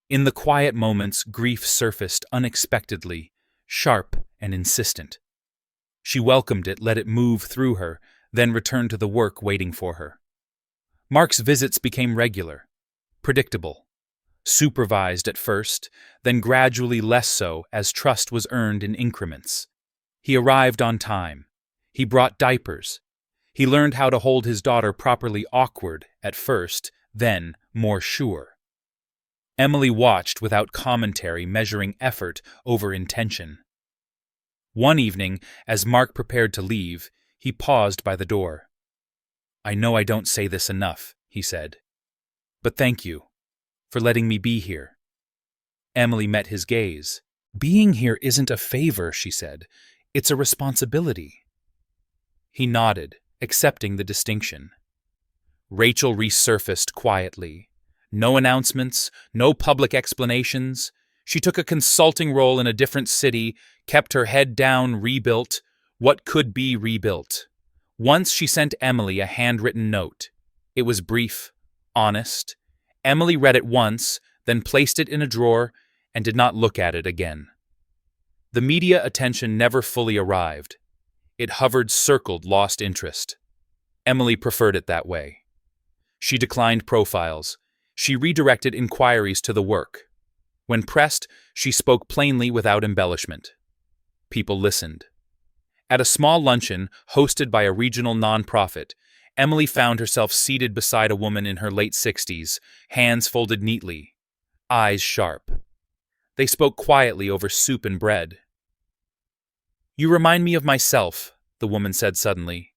In the quiet moments, grief surfaced unexpectedly, sharp and insistent. She welcomed it, let it move through her, then returned to the work waiting for her. Mark's visits became regular, predictable, supervised at first, then gradually less so as trust was earned in increments. He arrived on time. He brought diapers. He learned how to hold his daughter properly, awkward at first, then more sure. Emily watched without commentary, measuring effort over intention. One evening, as Mark prepared to leave, he paused by the door. "I know I don't say this enough," he said, "but thank you for letting me be here." Emily met his gaze. "Being here isn't a favor," she said. "It's a responsibility." He nodded, accepting the distinction. Rachel resurfaced quietly. No announcements, no public explanations. She took a consulting role in a different city, kept her head down, rebuilt what could be rebuilt. Once she sent Emily a handwritten note. It was brief, honest. Emily read it once, then placed it in a drawer and did not look at it again. The media attention never fully arrived. It hovered, circled, lost interest. Emily preferred it that way. She declined profiles. She redirected inquiries to the work. When pressed, she spoke plainly without embellishment. People listened. At a small luncheon hosted by a regional nonprofit, Emily found herself seated beside a woman in her late 60s, hands folded neatly, eyes sharp. They spoke quietly over soup and bread. "You remind me of myself," the woman said suddenly.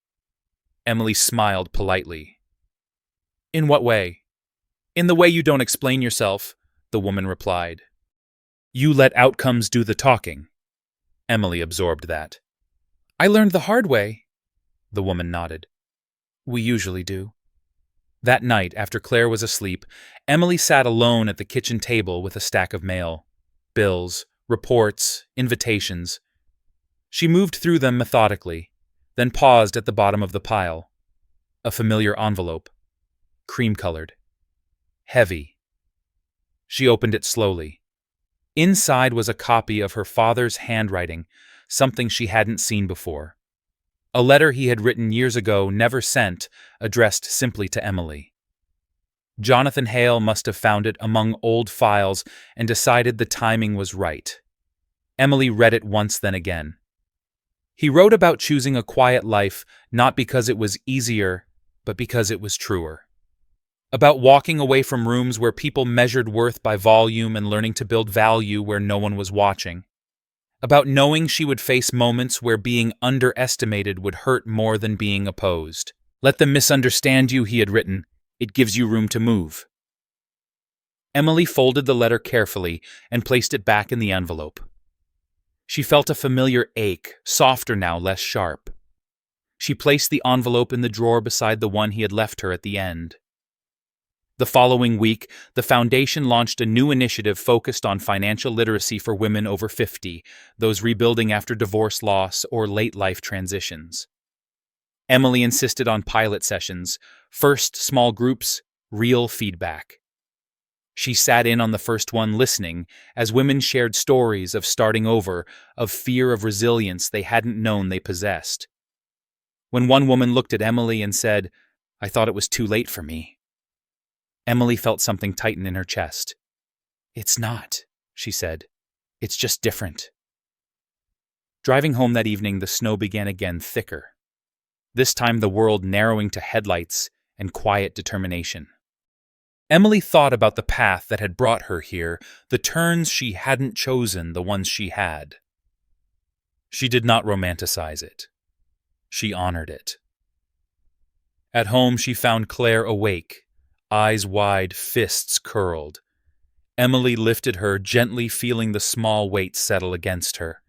Emily smiled politely. "In what way?" "In the way you don't explain yourself," the woman replied. "You let outcomes do the talking." Emily absorbed that. "I learned the hard way," the woman nodded. "We usually do." That night, after Claire was asleep, Emily sat alone at the kitchen table with a stack of mail. Bills, reports, invitations. She moved through them methodically, then paused at the bottom of the pile. A familiar envelope. Cream-colored. Heavy. She opened it slowly. Inside was a copy of her father's handwriting, something she hadn't seen before. A letter he had written years ago, never sent, addressed simply to Emily. Jonathan Hale must have found it among old files and decided the timing was right. Emily read it once, then again. He wrote about choosing a quiet life, not because it was easier, but because it was truer. About walking away from rooms where people measured worth by volume and learning to build value where no one was watching. About knowing she would face moments where being underestimated would hurt more than being opposed. "Let them misunderstand you," he had written. "It gives you room to move." Emily folded the letter carefully and placed it back in the envelope. She felt a familiar ache, softer now, less sharp. She placed the envelope in the drawer beside the one he had left her at the end. The following week, the foundation launched a new initiative focused on financial literacy for women over 50, those rebuilding after divorce loss or late life transitions. Emily insisted on pilot sessions, first small groups, real feedback. She sat in on the first one, listening as women shared stories of starting over, of fear, of resilience they hadn't known they possessed. When one woman looked at Emily and said, "I thought it was too late for me," Emily felt something tighten in her chest. "It's not," she said. "It's just different." Driving home that evening, the snow began again, thicker. This time the world narrowing to headlights and quiet determination. Emily thought about the path that had brought her here, the turns she hadn't chosen, the ones she had. She did not romanticize it. She honored it. At home, she found Claire awake, eyes wide, fists curled. Emily lifted her, gently feeling the small weight settle against her.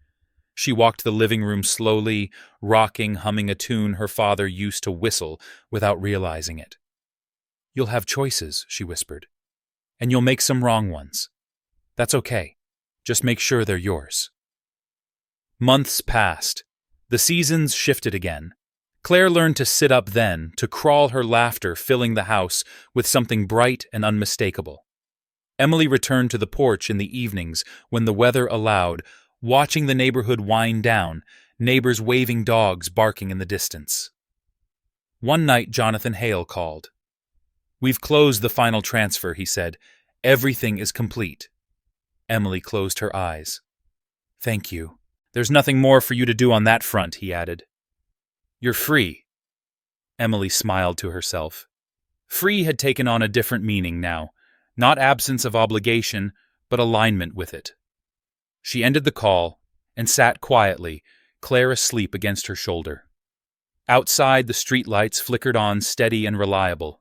She walked the living room slowly, rocking, humming a tune her father used to whistle without realizing it. "You'll have choices," she whispered, "and you'll make some wrong ones. That's okay. Just make sure they're yours." Months passed. The seasons shifted again. Claire learned to sit up then, to crawl, her laughter filling the house with something bright and unmistakable. Emily returned to the porch in the evenings when the weather allowed, watching the neighborhood wind down, neighbors waving, dogs barking in the distance. One night, Jonathan Hale called. "We've closed the final transfer," he said. "Everything is complete." Emily closed her eyes. "Thank you. There's nothing more for you to do on that front," he added. "You're free." Emily smiled to herself. Free had taken on a different meaning now, not absence of obligation, but alignment with it. She ended the call and sat quietly, Claire asleep against her shoulder. Outside, the streetlights flickered on, steady and reliable.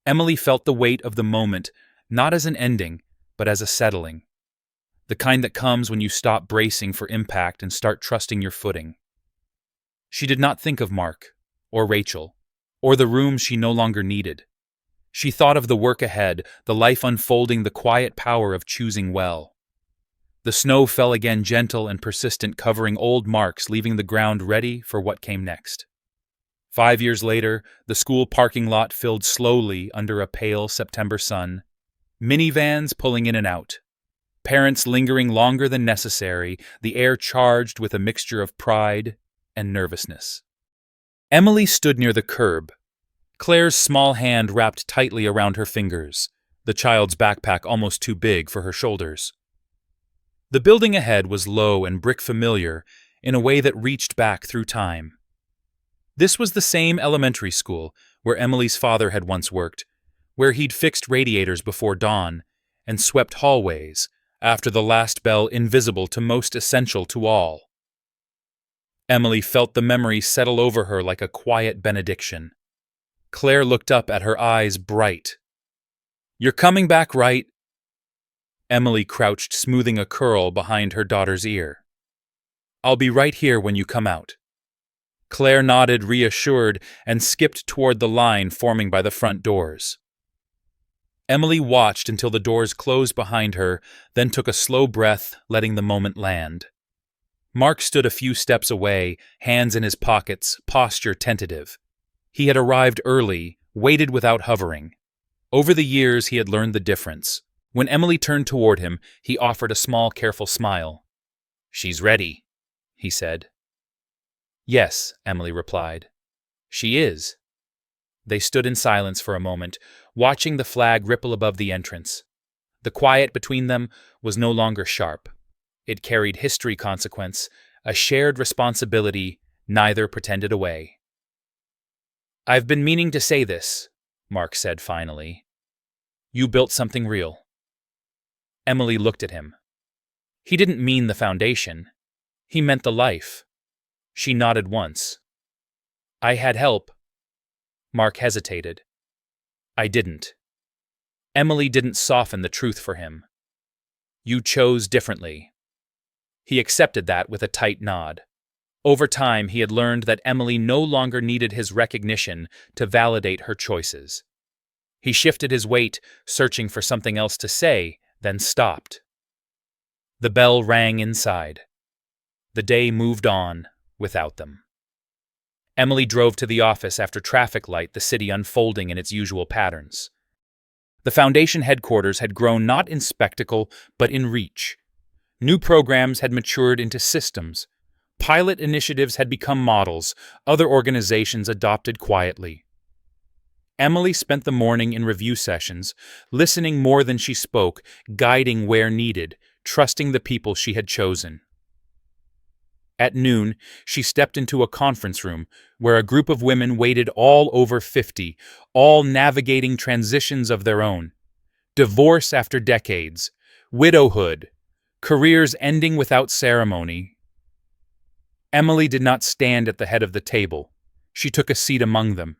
Emily felt the weight of the moment, not as an ending, but as a settling. The kind that comes when you stop bracing for impact and start trusting your footing. She did not think of Mark, or Rachel, or the room she no longer needed. She thought of the work ahead, the life unfolding, the quiet power of choosing well. The snow fell again, gentle and persistent, covering old marks, leaving the ground ready for what came next. 5 years later, the school parking lot filled slowly under a pale September sun, minivans pulling in and out, parents lingering longer than necessary, the air charged with a mixture of pride and nervousness. Emily stood near the curb, Claire's small hand wrapped tightly around her fingers, the child's backpack almost too big for her shoulders. The building ahead was low and brick familiar in a way that reached back through time. This was the same elementary school where Emily's father had once worked, where he'd fixed radiators before dawn and swept hallways after the last bell, invisible to most, essential to all. Emily felt the memory settle over her like a quiet benediction. Claire looked up at her eyes bright. "You're coming back, right?" Emily crouched, smoothing a curl behind her daughter's ear. "I'll be right here when you come out." Claire nodded, reassured, and skipped toward the line forming by the front doors. Emily watched until the doors closed behind her, then took a slow breath, letting the moment land. Mark stood a few steps away, hands in his pockets, posture tentative. He had arrived early, waited without hovering. Over the years, he had learned the difference. When Emily turned toward him, he offered a small, careful smile. "She's ready," he said. "Yes," Emily replied. "She is." They stood in silence for a moment, watching the flag ripple above the entrance. The quiet between them was no longer sharp. It carried history, consequence, a shared responsibility neither pretended away. "I've been meaning to say this," Mark said finally. "You built something real." Emily looked at him. He didn't mean the foundation. He meant the life. She nodded once. "I had help." Mark hesitated. "I didn't." Emily didn't soften the truth for him. "You chose differently." He accepted that with a tight nod. Over time, he had learned that Emily no longer needed his recognition to validate her choices. He shifted his weight, searching for something else to say, then stopped. The bell rang inside. The day moved on without them. Emily drove to the office after traffic light, the city unfolding in its usual patterns. The foundation headquarters had grown not in spectacle, but in reach. New programs had matured into systems. Pilot initiatives had become models, other organizations adopted quietly. Emily spent the morning in review sessions, listening more than she spoke, guiding where needed, trusting the people she had chosen. At noon, she stepped into a conference room where a group of women waited, all over 50, all navigating transitions of their own. Divorce after decades, widowhood, careers ending without ceremony. Emily did not stand at the head of the table. She took a seat among them.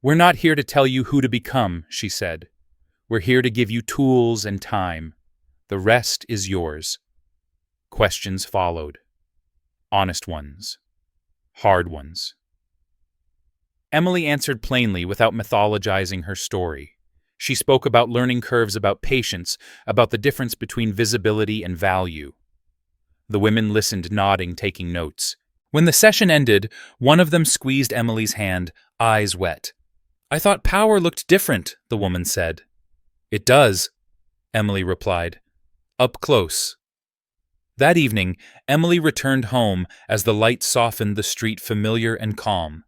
"We're not here to tell you who to become," she said. "We're here to give you tools and time. The rest is yours." Questions followed. Honest ones. Hard ones. Emily answered plainly without mythologizing her story. She spoke about learning curves, about patience, about the difference between visibility and value. The women listened, nodding, taking notes. When the session ended, one of them squeezed Emily's hand, eyes wet. "I thought power looked different," the woman said. "It does," Emily replied. "Up close." That evening, Emily returned home as the light softened the street, familiar and calm.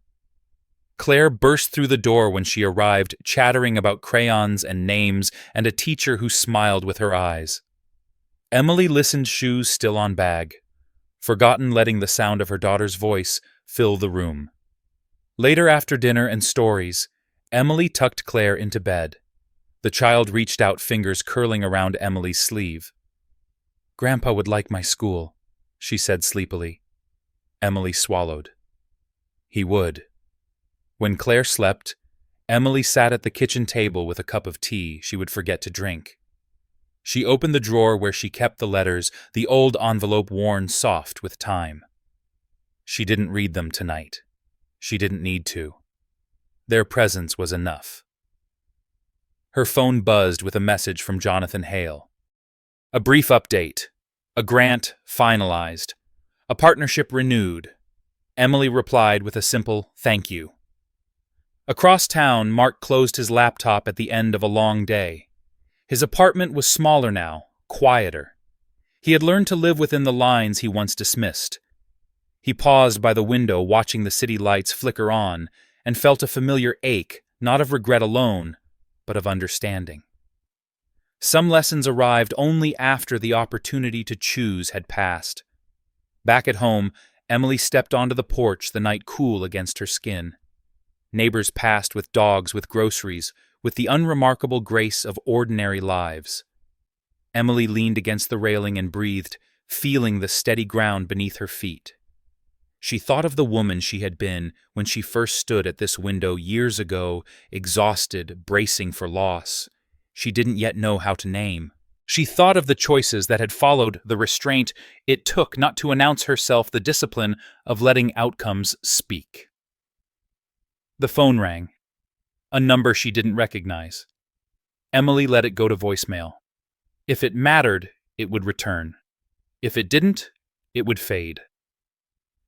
Claire burst through the door when she arrived, chattering about crayons and names and a teacher who smiled with her eyes. Emily listened, shoes still on bag, forgotten, letting the sound of her daughter's voice fill the room. Later, after dinner and stories, Emily tucked Claire into bed. The child reached out, fingers curling around Emily's sleeve. "Grandpa would like my school," she said sleepily. Emily swallowed. He would. When Claire slept, Emily sat at the kitchen table with a cup of tea she would forget to drink. She opened the drawer where she kept the letters, the old envelope worn soft with time. She didn't read them tonight. She didn't need to. Their presence was enough. Her phone buzzed with a message from Jonathan Hale. A brief update. A grant finalized. A partnership renewed. Emily replied with a simple thank you. Across town, Mark closed his laptop at the end of a long day. His apartment was smaller now, quieter. He had learned to live within the lines he once dismissed. He paused by the window watching the city lights flicker on and felt a familiar ache, not of regret alone, but of understanding. Some lessons arrived only after the opportunity to choose had passed. Back at home, Emily stepped onto the porch, the night cool against her skin. Neighbors passed with dogs with groceries, with the unremarkable grace of ordinary lives. Emily leaned against the railing and breathed, feeling the steady ground beneath her feet. She thought of the woman she had been when she first stood at this window years ago, exhausted, bracing for loss she didn't yet know how to name. She thought of the choices that had followed the restraint it took not to announce herself, the discipline of letting outcomes speak. The phone rang. A number she didn't recognize. Emily let it go to voicemail. If it mattered, it would return. If it didn't, it would fade.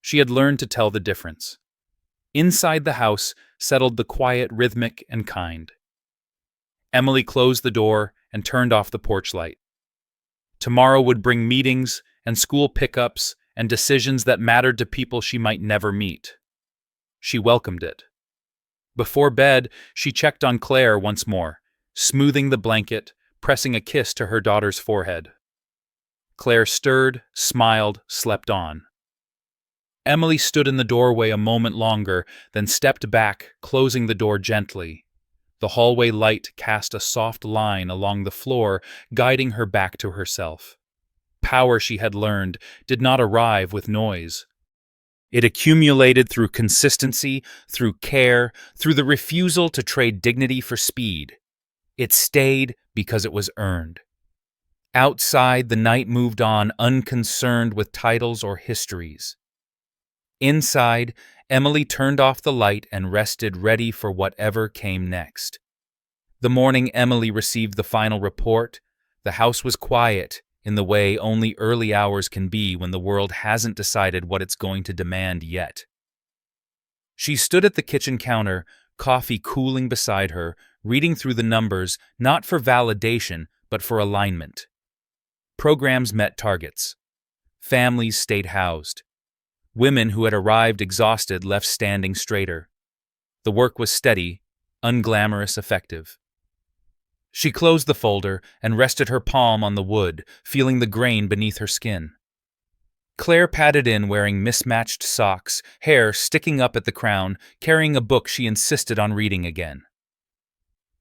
She had learned to tell the difference. Inside the house settled the quiet, rhythmic, and kind. Emily closed the door and turned off the porch light. Tomorrow would bring meetings and school pickups and decisions that mattered to people she might never meet. She welcomed it. Before bed, she checked on Claire once more, smoothing the blanket, pressing a kiss to her daughter's forehead. Claire stirred, smiled, slept on. Emily stood in the doorway a moment longer, then stepped back, closing the door gently. The hallway light cast a soft line along the floor, guiding her back to herself. Power, she had learned, did not arrive with noise. It accumulated through consistency, through care, through the refusal to trade dignity for speed. It stayed because it was earned. Outside, the night moved on, unconcerned with titles or histories. Inside, Emily turned off the light and rested, ready for whatever came next. The morning Emily received the final report, the house was quiet, in the way only early hours can be when the world hasn't decided what it's going to demand yet. She stood at the kitchen counter, coffee cooling beside her, reading through the numbers, not for validation, but for alignment. Programs met targets. Families stayed housed. Women who had arrived exhausted left standing straighter. The work was steady, unglamorous, effective. She closed the folder and rested her palm on the wood, feeling the grain beneath her skin. Claire padded in wearing mismatched socks, hair sticking up at the crown, carrying a book she insisted on reading again.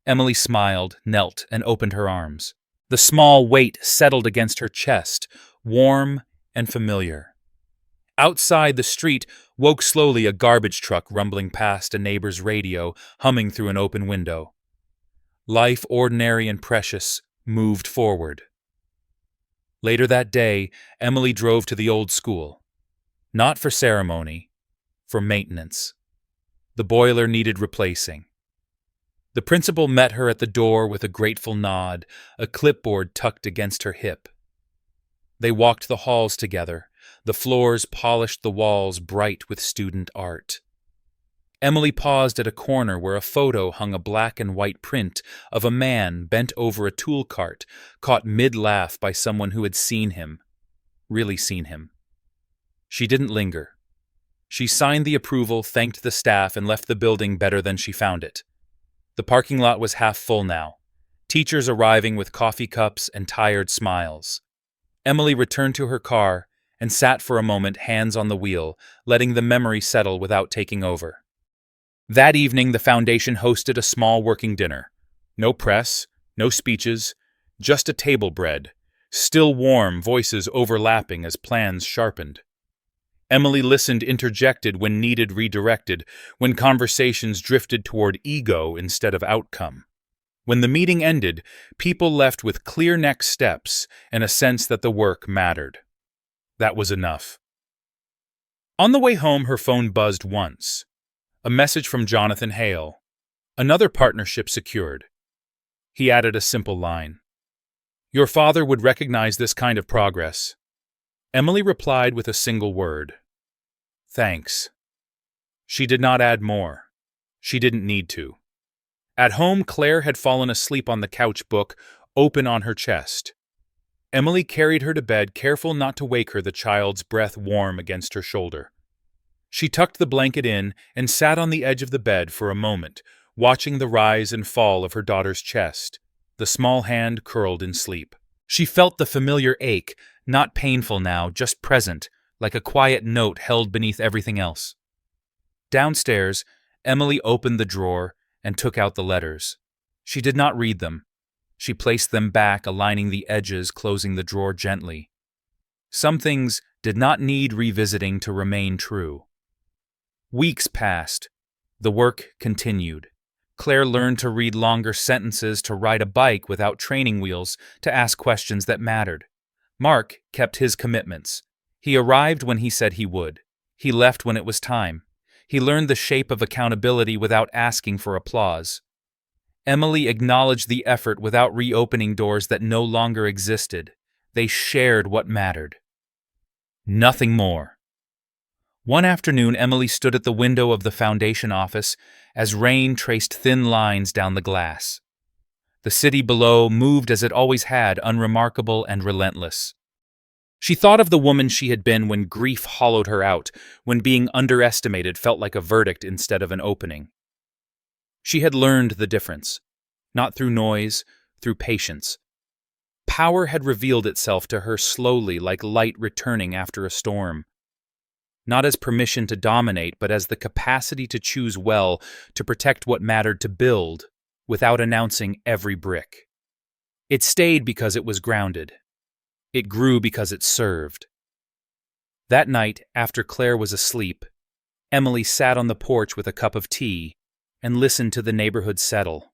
Emily smiled, knelt, and opened her arms. The small weight settled against her chest, warm and familiar. Outside, the street woke slowly, a garbage truck rumbling past a neighbor's radio, humming through an open window. Life, ordinary and precious, moved forward. Later that day, Emily drove to the old school. Not for ceremony, for maintenance. The boiler needed replacing. The principal met her at the door with a grateful nod, a clipboard tucked against her hip. They walked the halls together. The floors polished, the walls bright with student art. Emily paused at a corner where a photo hung, a black and white print of a man bent over a tool cart, caught mid-laugh by someone who had seen him, really seen him. She didn't linger. She signed the approval, thanked the staff, and left the building better than she found it. The parking lot was half full now, teachers arriving with coffee cups and tired smiles. Emily returned to her car and sat for a moment, hands on the wheel, letting the memory settle without taking over. That evening, the foundation hosted a small working dinner. No press, no speeches, just a table bread, still warm, voices overlapping as plans sharpened. Emily listened, interjected when needed, redirected, when conversations drifted toward ego instead of outcome. When the meeting ended, people left with clear next steps and a sense that the work mattered. That was enough. On the way home, her phone buzzed once. A message from Jonathan Hale. Another partnership secured. He added a simple line. Your father would recognize this kind of progress. Emily replied with a single word. Thanks. She did not add more. She didn't need to. At home, Claire had fallen asleep on the couch, book open on her chest. Emily carried her to bed, careful not to wake her, the child's breath warm against her shoulder. She tucked the blanket in and sat on the edge of the bed for a moment, watching the rise and fall of her daughter's chest, the small hand curled in sleep. She felt the familiar ache, not painful now, just present, like a quiet note held beneath everything else. Downstairs, Emily opened the drawer and took out the letters. She did not read them. She placed them back, aligning the edges, closing the drawer gently. Some things did not need revisiting to remain true. Weeks passed. The work continued. Claire learned to read longer sentences, to ride a bike without training wheels, to ask questions that mattered. Mark kept his commitments. He arrived when he said he would. He left when it was time. He learned the shape of accountability without asking for applause. Emily acknowledged the effort without reopening doors that no longer existed. They shared what mattered. Nothing more. One afternoon, Emily stood at the window of the foundation office as rain traced thin lines down the glass. The city below moved as it always had, unremarkable and relentless. She thought of the woman she had been when grief hollowed her out, when being underestimated felt like a verdict instead of an opening. She had learned the difference, not through noise, through patience. Power had revealed itself to her slowly, like light returning after a storm. Not as permission to dominate, but as the capacity to choose well, to protect what mattered, to build, without announcing every brick. It stayed because it was grounded. It grew because it served. That night, after Claire was asleep, Emily sat on the porch with a cup of tea and listened to the neighborhood settle.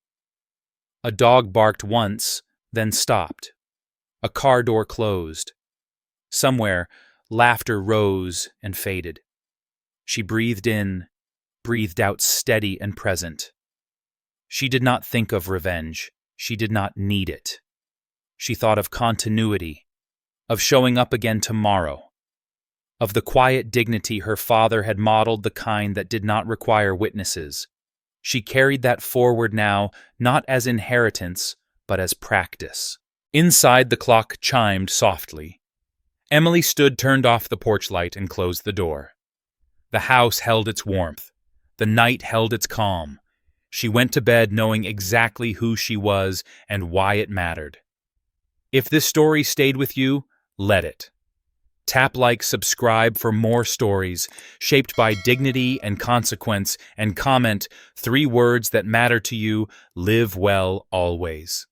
A dog barked once, then stopped. A car door closed. Somewhere, laughter rose and faded. She breathed in, breathed out, steady and present. She did not think of revenge. She did not need it. She thought of continuity, of showing up again tomorrow, of the quiet dignity her father had modeled, the kind that did not require witnesses. She carried that forward now, not as inheritance, but as practice. Inside, the clock chimed softly. Emily stood, turned off the porch light, and closed the door. The house held its warmth. The night held its calm. She went to bed knowing exactly who she was and why it mattered. If this story stayed with you, let it. Tap like, subscribe for more stories shaped by dignity and consequence, and comment 3 words that matter to you. Live well always.